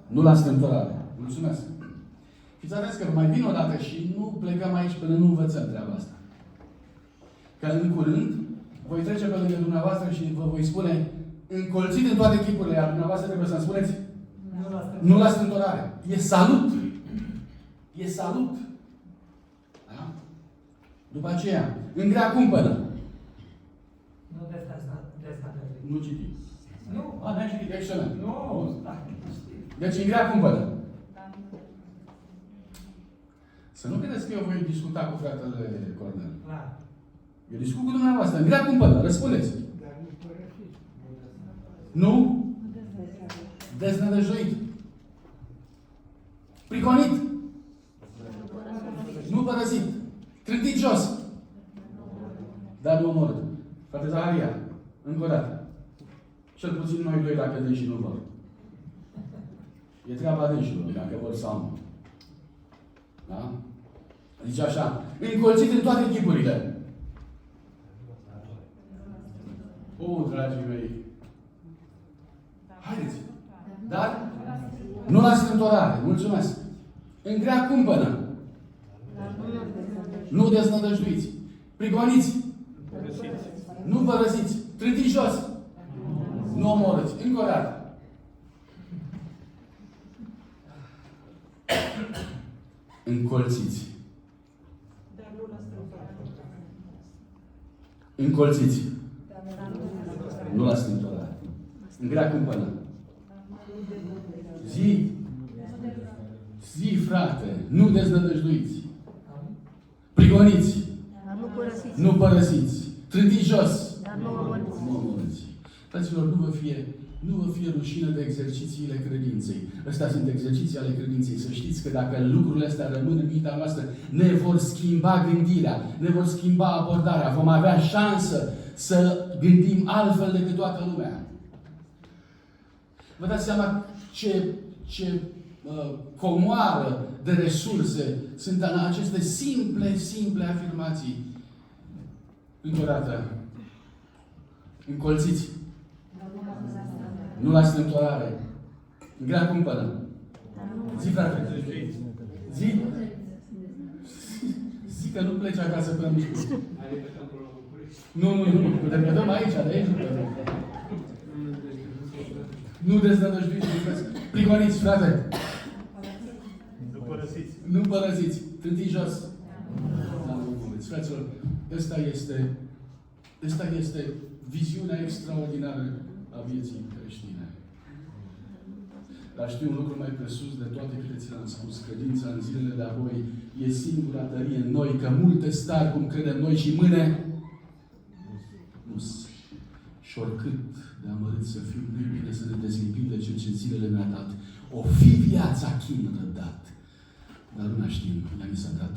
nu la strâmtorare. Mulțumesc. Fiți atenți că mai vin o dată și nu plecăm aici până nu învățăm treaba asta. Că în curând voi trece pe lângă dumneavoastră și vă voi spune încolțit în toate chipurile, iar dumneavoastră trebuie să-mi spuneți nu la strâmtorare. E salut. E salut. Da? După aceea, în grea cumpănă. Nu descăpări. Nu citi. Nu. A, n-ai citit. Excelent. Nu. Deci în grea cumpănă. Să nu credeți că eu voi discuta cu fratele Cornel. Clar. Eu discut cu dumneavoastră. În grea cumpănă. Răspundeți. Dar nu părăsiți. Nu? Deznădăjduit. Prigonit. Nu părăsit. Trântit jos. Dar nu omorât. Frate Zaharia, încă o dată. Cel puțin noi doi dacă dânsii nu vor. E treaba dânșilor, dacă vor sau nu. Da? Zice așa, încolțit în toate chipurile. O, dragii mei, haideți. Dar nu la strântorare, mulțumesc. În grea cumpănă. Nu deznădăjduiți. Prigoniți. Nu părăsiți. Trântiți jos. Nu omorâți. Încă o dată. Încolțiți. Încolțiți. Nu la strântorare. În grea cumpănă. Zi. Zi, frate. Nu deznădăjduiți. Prigoniți. Nu părăsiți. Trântiți jos. Nu omorâți. Fraților, nu vă fie rușine de exercițiile credinței. Astea sunt exerciții ale credinței. Să știți că dacă lucrurile astea rămân în mintea noastră, ne vor schimba gândirea, ne vor schimba abordarea. Vom avea șansă să gândim altfel decât toată lumea. Vă dați seama ce comoară de resurse sunt în aceste simple afirmații. Încă o dată. Încolțiți. Nu la strântorare. În grea cumpănă. Zi, frate. Zi. Zi că nu pleci acasă până mici. Nu. Te vedem aici, de aici. Nu deznădăjduiți. Prigoniți, frate. Nu părăsiți. Trântiți jos. Fraților, ăsta este viziunea extraordinară a vieții creștine. Dar știu un lucru mai presus de toate câte ți l-am spus. Credința în zilele de apoi e singura tărie în noi, că multe stari, cum credem noi și mâine, nu și oricât de amărât să fiu, nu e bine să ne dezlipim de cel ce zilele ne-a dat. O fi viața chin rădat. Dar una știm, ea mi s-a dat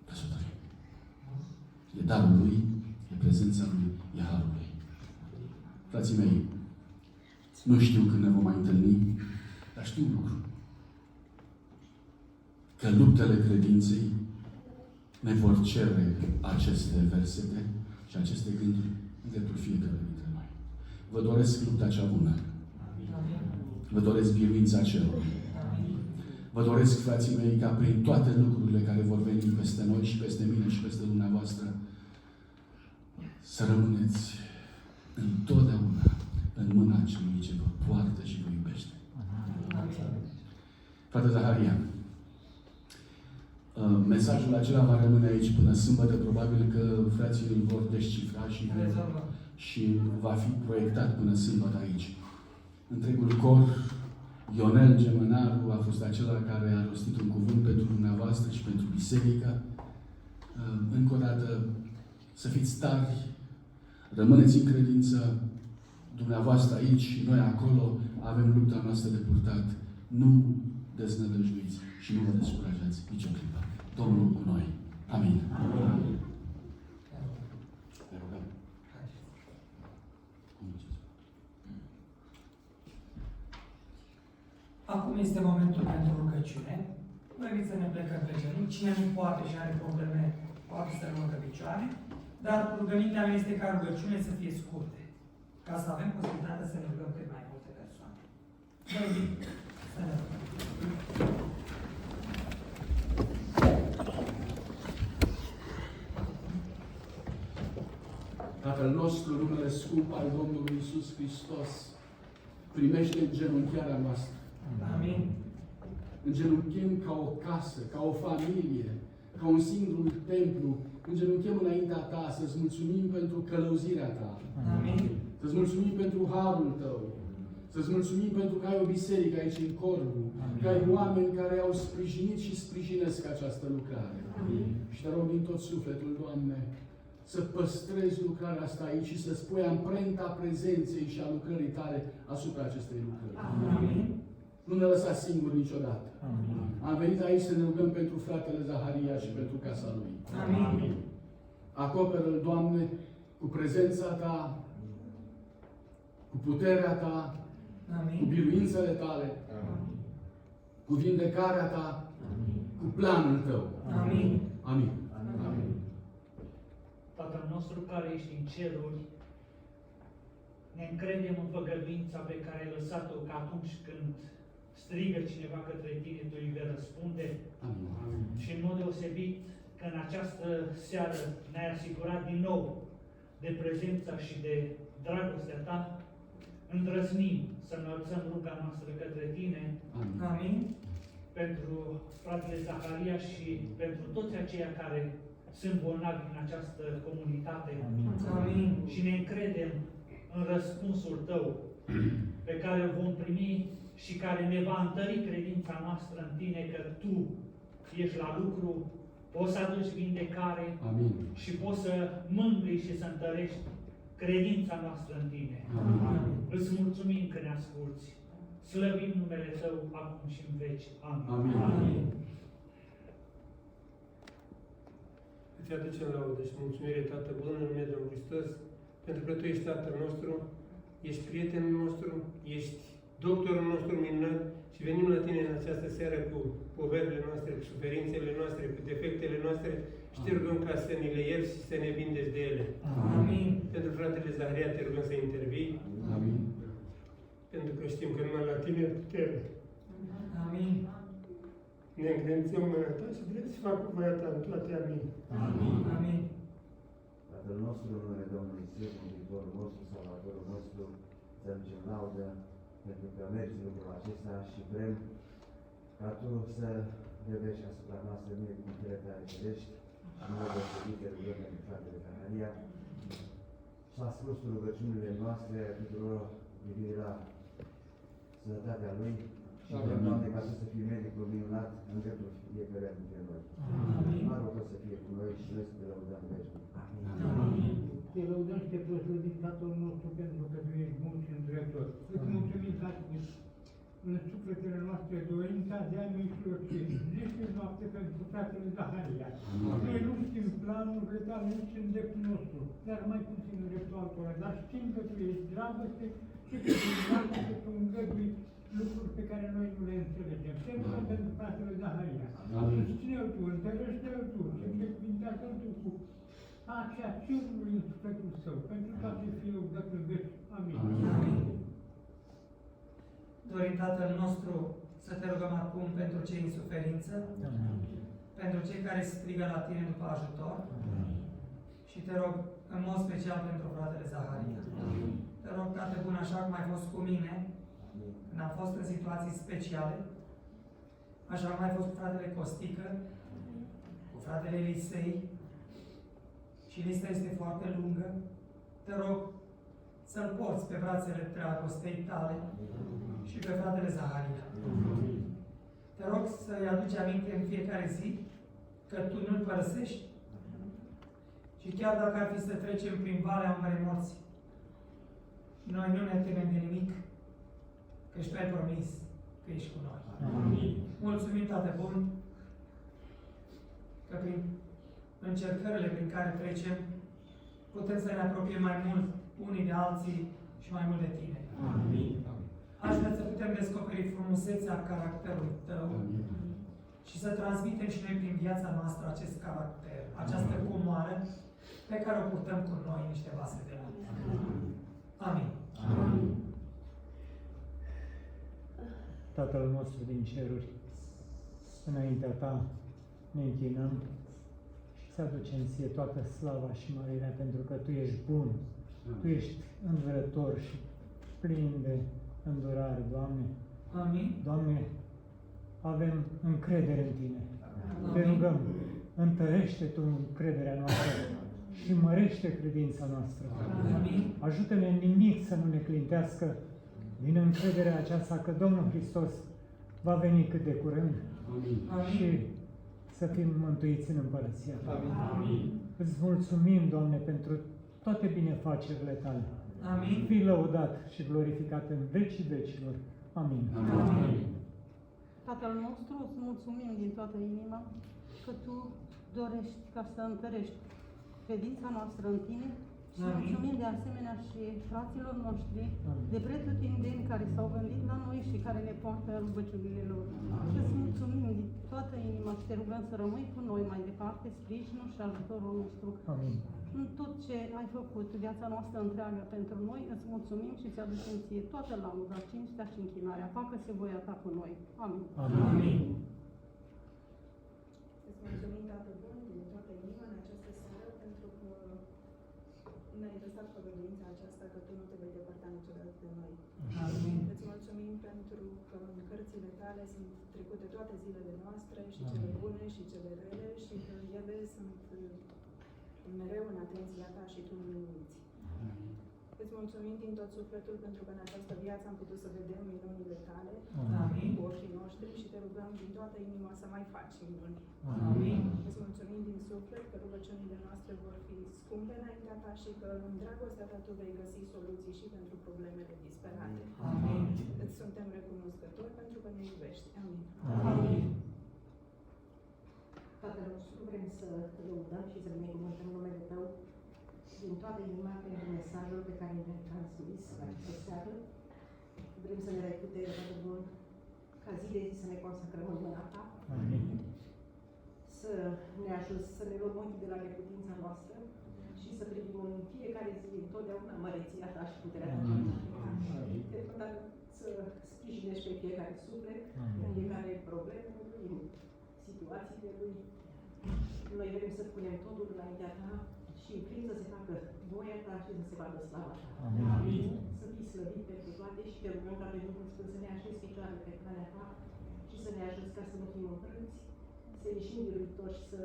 căsătorie. E darul lui, e prezența lui, e harul lui. Frații mei, nu știu când ne vom mai întâlni, dar știu un lucru. Că luptele credinței ne vor cere aceste versete și aceste gânduri în dreptul fiecare dintre noi. Vă doresc lupta cea bună. Vă doresc biruința cerului. Vă doresc, frații mei, ca prin toate lucrurile care vor veni peste noi și peste mine și peste dumneavoastră, să rămâneți întotdeauna în mâna celui ce vă poartă și vă iubește. Frate Zaharia, mesajul acela va rămâne aici până sâmbătă. Probabil că frații îl vor descifra și va fi proiectat până sâmbătă aici. Întregul cor, Ionel Gemănaru a fost acela care a rostit un cuvânt pentru dumneavoastră și pentru biserică. Încă o dată, să fiți tari, rămâneți în credință, dumneavoastră aici și noi acolo, avem lupta noastră de purtat. Nu deznădăjduiți și nu vă descurajați nici o clipă. Domnul cu noi. Amin. Amin. Acum este momentul pentru rugăciune. Vă invit să ne plecăm pe genunchi. Cine nu poate și are probleme, poate să rămână pe picioare. Dar rugămintea mea este ca rugăciune să fie scurte. Ca să avem posibilitatea să ne rugăm cât mai multe persoane. Vă invit să ne rugăm. Tatăl nostru, numele scump al Domnului Iisus Hristos, primește îngenunchiarea noastră. Amin. Îngenunchem ca o casă, ca o familie, ca un singur templu. Îngenunchem înaintea Ta să-ți mulțumim pentru călăuzirea Ta. Amin. Să-ți mulțumim pentru harul Tău. Să-ți mulțumim pentru că ai o biserică aici în Corbu, că ai oameni care au sprijinit și sprijinesc această lucrare. Și te rog din tot sufletul, Doamne, să păstrezi lucrarea asta aici și să spui amprenta prezenței și a lucrării Tale asupra acestei lucrări. Nu ne lăsa singuri niciodată. Am venit aici să ne rugăm pentru fratele Zaharia și pentru casa lui. Acoperă-l, Doamne, cu prezența Ta, cu puterea Ta, cu biruințele Tale, cu vindecarea Ta, cu planul Tău. Amin. Amin. Tatăl nostru care ești în ceruri, ne încredem în făgăduința pe care ai lăsat-o, că atunci când strigă cineva către tine, tu îi vei răspunde. Amin. Și în mod deosebit că în această seară ne-ai asigurat din nou de prezența și de dragostea Ta, îndrăznim să înălțăm ruga noastră către Tine. Amin. Pentru fratele Zaharia și pentru toți aceia care sunt bolnavi în această comunitate. Amin. Și ne încredem în răspunsul Tău pe care îl vom primi și care ne va întări credința noastră în Tine, că Tu ești la lucru, poți să aduci vindecare. Amin. Și poți să mângâi și să întărești credința noastră în Tine. Amin. Îți mulțumim că ne asculți. Slăvim numele Tău acum și în veci. Amin. Amin. Amin. Îți aducem laudă și mulțumire, Tată Bun, în numele Domnului Hristos, pentru că Tu ești Tatăl nostru, ești prietenul nostru, ești doctorul nostru minunat și venim la Tine în această seară cu poverile noastre, cu suferințele noastre, cu defectele noastre și Te rugăm ca să ne le ierți și să ne vindești de ele. Amin. Pentru fratele Zaharia Te rugăm să intervii, Amin. pentru că știm că numai la Tine putere. Amin. Ne încredințăm mâna Ta și vrem să facă voia Ta în toate. Amin. Amin. Amin. Tatăl nostru, în numele Domnului Iisus, Mântuitorul nostru, Salvatorul nostru, să aducem laudă pentru că mergi lucrul acesta și vrem ca Tu să vedești asupra noastră binecuvântările Tale cerești și în mod deosebit Te rugăm pentru fratele Zaharia și asculți rugăciunile noastre tuturor privire la sănătatea lui și vrem, Doamne, ca Tu să fii medicul minunat în dreptul fiecăruia dintre noi. Amin. Mă rog să fie cu noi și noi să Te lăudăm veșnic. Amin. Amin. Te lăudăm și Te proslăvim, Tatăl nostru, pentru că Tu ești bun și îndreptător. Îți mulțumim, Tată, în sufletele noastre dorința de a ne mijloci. Zi și noapte pentru fratele Zaharia. Noi nu știm planurile Tale nici în dreptul nostru, dar mai puțin în dreptul altora. Dar știm că Tu ești dragoste și că Tu ești că Tu îngădui lucruri pe care noi nu le înțelegem. Te rugăm pentru fratele Zaharia. Susține-l Tu, întărește-l Tu și binecuvântează-l Tu cu acea cerului în sufletul său, pentru toate fie lăudat în veci. Amin. Amin. Dorim, Tatăl nostru, să Te rugăm acum pentru cei în suferință, pentru cei care strigă la Tine după ajutor și Te rog în mod special pentru fratele Zaharia. Te rog, Tată Bun, așa cum ai fost cu mine, când am fost în situații speciale, așa cum ai fost cu fratele Costică, cu fratele Elisei, și lista este foarte lungă, te rog să-l porți pe brațele dragostei Tale și pe fratele Zaharia. Te rog să-i aduci aminte în fiecare zi că Tu nu-l părăsești și chiar dacă ar fi să trecem prin valea Mării Morții, noi nu ne temem de nimic, că Tu ai promis că ești cu noi. Amin. Mulțumim, Tată Bun, că prin încercările prin care trecem, putem să ne apropiem mai mult unii de alții și mai mult de Tine. Amin. Aș vrea să putem descoperi frumusețea caracterului Tău și să transmitem și noi prin viața noastră acest caracter, această comoară pe care o purtăm cu noi în niște vase de lut. Amin. Amin. Tatăl nostru din ceruri, înaintea Ta ne închinăm și să aducem Ție toată slava și mărirea, pentru că Tu ești bun, Tu ești învărător și plin de îndurare, Doamne. Amin. Doamne, avem încredere în Tine. Te Amin. rugăm, întărește Tu încrederea noastră și mărește credința noastră. Amin. Ajută-ne în nimic să nu ne clintească din încrederea aceasta că Domnul Hristos va veni cât de curând și să fim mântuiți în Împărăția Ta. Amin. Îți mulțumim, Doamne, pentru toate binefacerile Tale. Amin. Fii lăudat și glorificat în vecii vecilor. Amin. Amin. Tatăl nostru, îți mulțumim din toată inima că Tu dorești ca să întărești credința noastră în Tine și Amin. mulțumim de asemenea și fraților noștri Amin. de pretutindeni care s-au gândit la noi și care ne poartă rugăciunile lor. Și îți mulțumim din toată inima și te rugăm să rămâi cu noi mai departe, sprijinul și ajutorul nostru. Amin. În tot ce ai făcut viața noastră întreagă pentru noi, îți mulțumim și îți aducem ție toată lauda, cinstea și închinarea. Facă-se voia Ta cu noi. Amin. Amin. Îți mulțumim, Tată Bun, din toată inima în această seară, pentru că ne-ai lăsat făgăduința aceasta că Tu nu te vei depărta niciodată de noi. Amin. Îți mulțumim pentru că în cărțile Tale sunt trecute toate zilele noastre, și cele bune și cele rele, și că ele sunt mereu în atenția Ta și Tu nu uiți. Îți mulțumim din tot sufletul pentru că în această viață am putut să vedem minunile Tale Amin. cu ochii noștri și Te rugăm din toată inima să mai faci minuni. Amin. Îți mulțumim din suflet că rugăciunile noastre vor fi scumpe înaintea Ta și că în dragostea Ta Tu vei găsi soluții și pentru problemele disperate. Amin. Îți suntem recunoscători pentru că ne iubești. Amin. Amin. Tatăl nostru, vrem să te lăudăm și să binecuvântăm numele Tău din toată inima pentru mesajul pe care ne-ai transmis la această seară. Vrem să ne dai putere, Tată Bun, ca zi de zi să ne consacrăm în mâna Ta. Amin. Să ne ajuți să ne luăm ochii de la neputința noastră și să privim în fiecare zi întotdeauna măreția Ta și puterea Ta. Te rugăm să sprijinești pe fiecare suflet, în fiecare problemă, în situațiile lui. Noi vrem să punem totul înaintea Ta și vrem să se facă voia Ta și să se vadă slava Ta. Amin. Să fii slăvit pentru toate și Te rugăm ca pe Duhul Sfânt să ne așezi picioarele pe calea Ta și să ne ajuți ca să nu fim înfrânți, să ieșim biruitori și să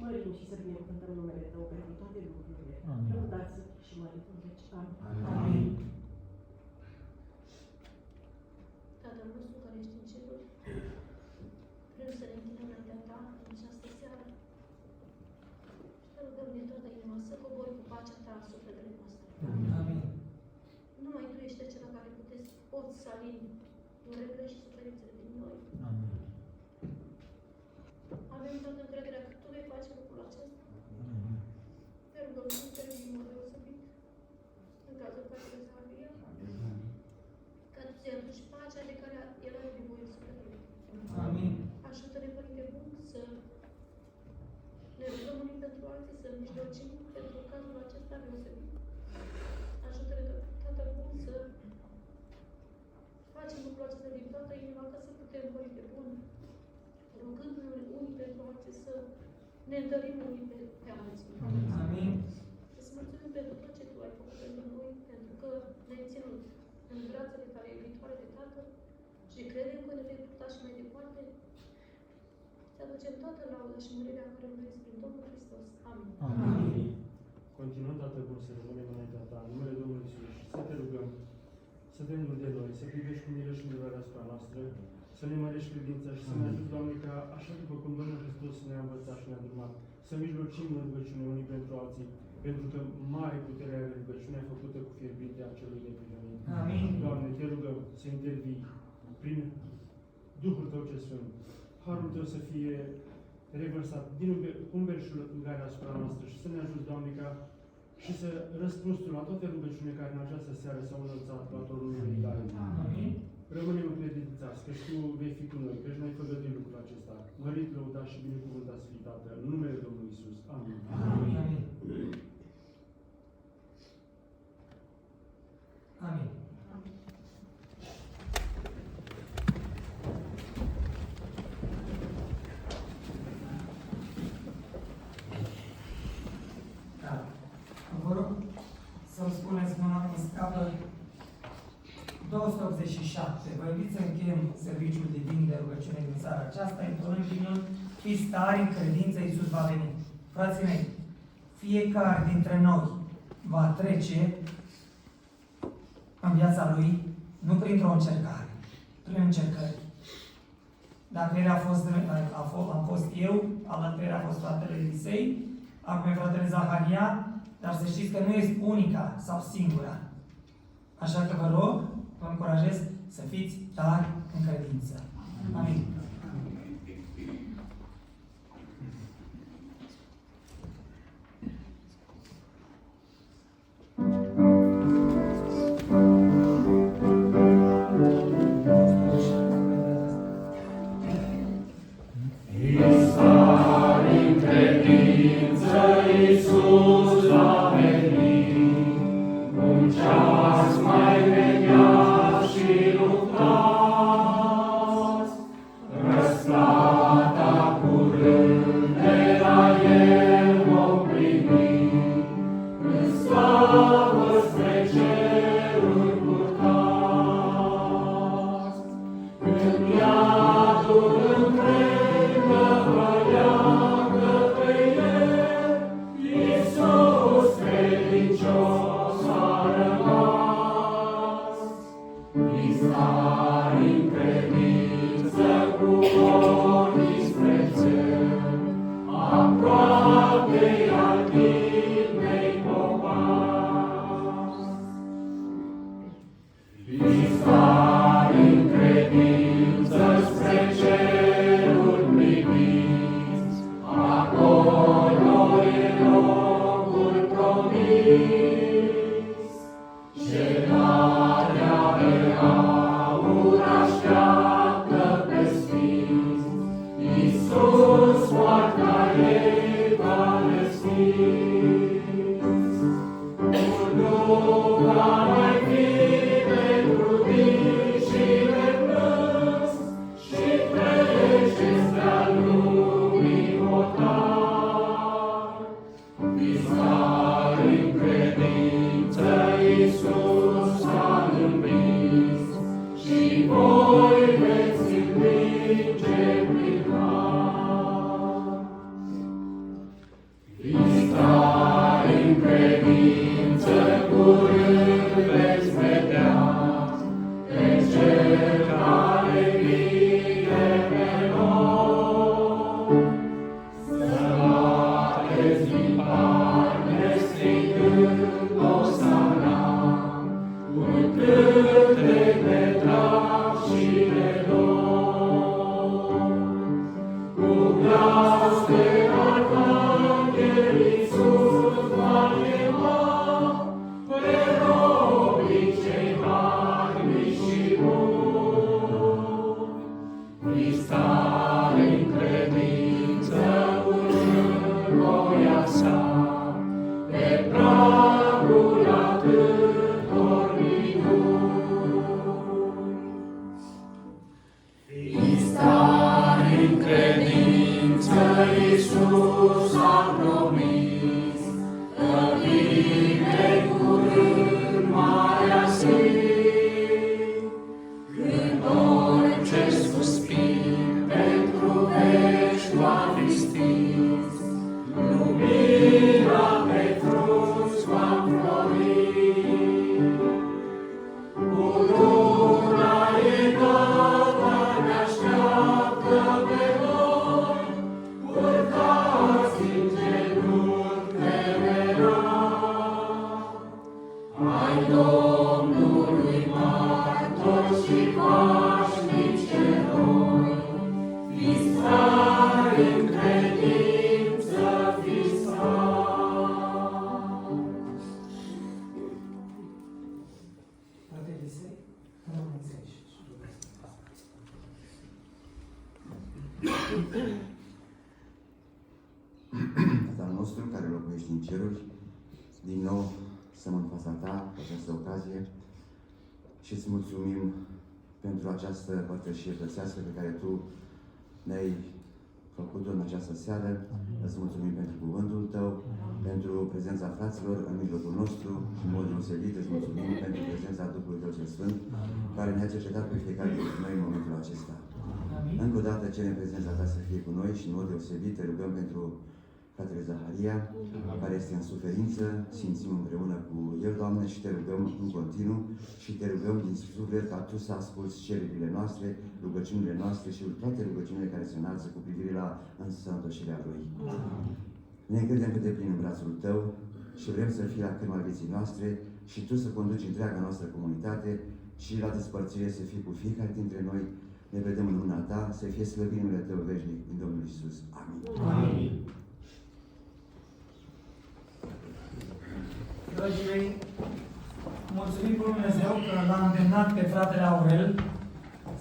mărim și să binecuvântăm numele Tău pentru toate lucrurile. Amin. Lăudați să fii și mărit în veci. Amin. Amin. Tatăl nostru care ești în ceruri, vrem să ne închinăm înaintea Ta în această seară și Te rugăm din toată inima să cobori cu pacea Ta în sufletele noastre. Amin. Numai Tu ești acela care poți să alini durerile și suferințele din noi. Amin. Avem toată încrederea că Tu vei face lucrul acesta. Te rugăm să intervii în mod deosebit în cazul care Zaharia, ca Tu să-i aduci pacea de care el are nevoie în sufletul lui. Amin. Ajută-ne, Părinte Bun, să ne rugăm unii pentru alții, să mijlocim pentru cazul acesta deosebit. Ajută-ne, Tatăl Bun, să facem lucrul acesta din toată inima, ca să putem, Părinte Bun, rugându-ne unii pentru alții, să ne întărim unii pe alții. Amin. Îți mulțumim pentru tot ce Tu ai făcut pentru noi, pentru că ne-ai ținut în brațele Tale iubitoare de Tatăl și credem că ne vei purta și mai departe. Ți aducem toată lauda și mărirea care o mergi prin Domnul Hristos. Amin. Amin. Continuăm, Tatăl Bun, să rămânem înaintea Ta, în numele Domnului Iisus, și să Te rugăm să te înduri de noi, să privești cu milă și îndurare asupra noastră, să ne mărești credința și să ne ajuți, Doamne, ca așa după cum Domnul Hristos ne-a învățat și ne-a îndrumat, să mijlocim în rugăciune unii pentru alții, pentru că mare putere are rugăciunea făcută cu fierbintea celui neprihănit. Amin. Doamne, Te rugăm să intervii prin Duhul Tău ce Sfânt. Harul Tău să fie revărsat din umberșugarea asupra noastră și să ne ajuți, Doamne, ca și să răspunzi Tu la toate rugăciunile care în această seară s-au înălțat la torunul Tale. Amin. Rămânem încredințați că Tu vei fi cu noi, că ne-ai făgăduit lucrul acesta. Mărit, lăudat și binecuvântat să fii, Tată, în numele Domnului Iisus. Amin. Amin. Amin. Da. Vă rog să-mi spuneți, mă scapă 287. Vă invit să încheiem serviciul divin de rugăciune din seara aceasta, intonând himnul Fiți tari în credință, Iisus va veni. Frații mei, fiecare dintre noi va trece în viața lui, nu printr-o încercare, prin încercări. La treilea am fost eu, al treilea a fost fratele Elisei, acum e fratele Zaharia, dar să știți că nu este unica sau singura. Așa că vă rog, vă încurajez să fiți tari în credință. Amin. Tatăl nostru care locuiești în ceruri, din nou suntem în fața Ta cu această ocazie și îți mulțumim pentru această părtășie frățească pe care Tu ne-ai făcut-o în această seară. Îți mulțumim pentru cuvântul Tău, pentru prezența fraților în mijlocul nostru și în mod deosebit îți mulțumim pentru prezența Duhului Tău cel Sfânt, care ne-a cercetat pe fiecare dintre noi în momentul acesta. Încă o dată cerem prezența Ta să fie cu noi și în mod deosebit te rugăm pentru fratele Zaharia, care este în suferință, simțim împreună cu el, Doamne, și Te rugăm în continuu și Te rugăm din suflet ca Tu să asculți cererile noastre, rugăciunile noastre și toate rugăciunile care se înalță cu privire la însănătoșirea Lui. Ne încredem pe deplin în brațul Tău și vrem să fii la cârma vieții noastre și Tu să conduci întreaga noastră comunitate și la despărțire să fii cu fiecare dintre noi. Ne vedem în mâna Ta, să fie slăvit numele Tău veșnic din Domnul Iisus. Amin. Amin. Dragii mei, mulțumim lui Dumnezeu că l-a îndemnat pe fratele Aurel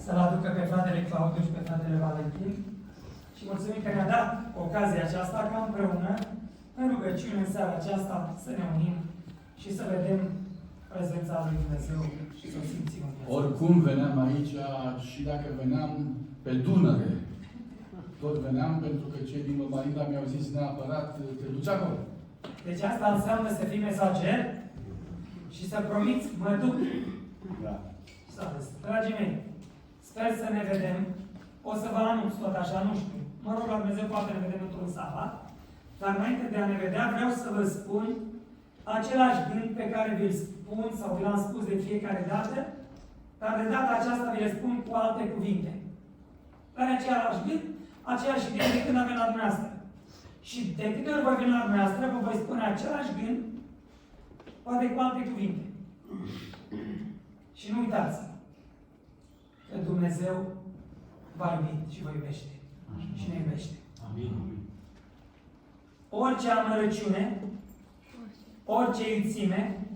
să-l aducă pe fratele Claudiu și pe fratele Valentin și mulțumim că ne-a dat ocazia aceasta ca împreună, în rugăciune în seara aceasta, să ne unim și să vedem prezența lui Dumnezeu și să o simțim în viața. Oricum veneam aici și dacă veneam pe Dunăre, tot veneam pentru că cei din Lombardia mi-au zis neapărat, te duci acolo. Deci asta înseamnă să fii mesager și să promiți, mă duc. Da. Dragii mei, sper să ne vedem. O să vă anunț tot așa, nu știu. Mă rog la Dumnezeu, poate ne vedem într-un sabat. Dar înainte de a ne vedea, vreau să vă spun același gând pe care vi-l spun sau vi l-am spus de fiecare dată, dar de data aceasta vi le spun cu alte cuvinte. Dar același gând, aceeași idee de când avem la dumneavoastră. Și de câte ori voi veni la dumneavoastră, vă voi spune același gând, poate cu alte cuvinte. Și nu uitați că Dumnezeu v-a iubit și vă iubește. Și ne iubește. Amin. Orice amărăciune, orice iuțime,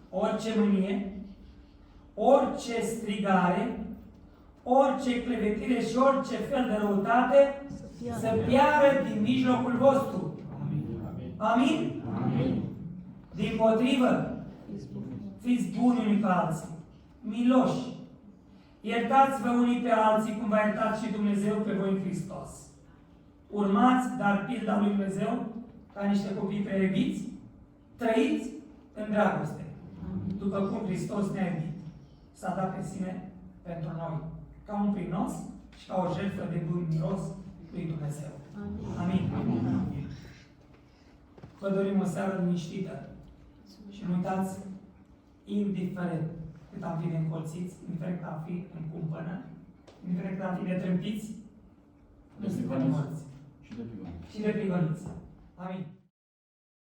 orice mânie, orice strigare, orice clevetire și orice fel de răutate să piară din mijlocul vostru. Amin? Amin? Dimpotrivă, fiți buni unii cu alții, miloși. Iertați-vă unii pe alții cum v-a iertat și Dumnezeu pe voi în Hristos. Urmați, dar pilda lui Dumnezeu, ca niște copii preiubiți, trăiți în dragoste, după cum Hristos ne-a iubit. S-a dat pe sine pentru noi, ca un prinos și ca o jertfă de bun miros lui Dumnezeu. Amin. Amin. Vă dorim o seară liniștită și nu uitați, indiferent cât am fi de încolțiți, indiferent că am fi în cumpănă, indiferent că am fi de trâmpiți, nu suntem morți. Și de prigoniți. Amin.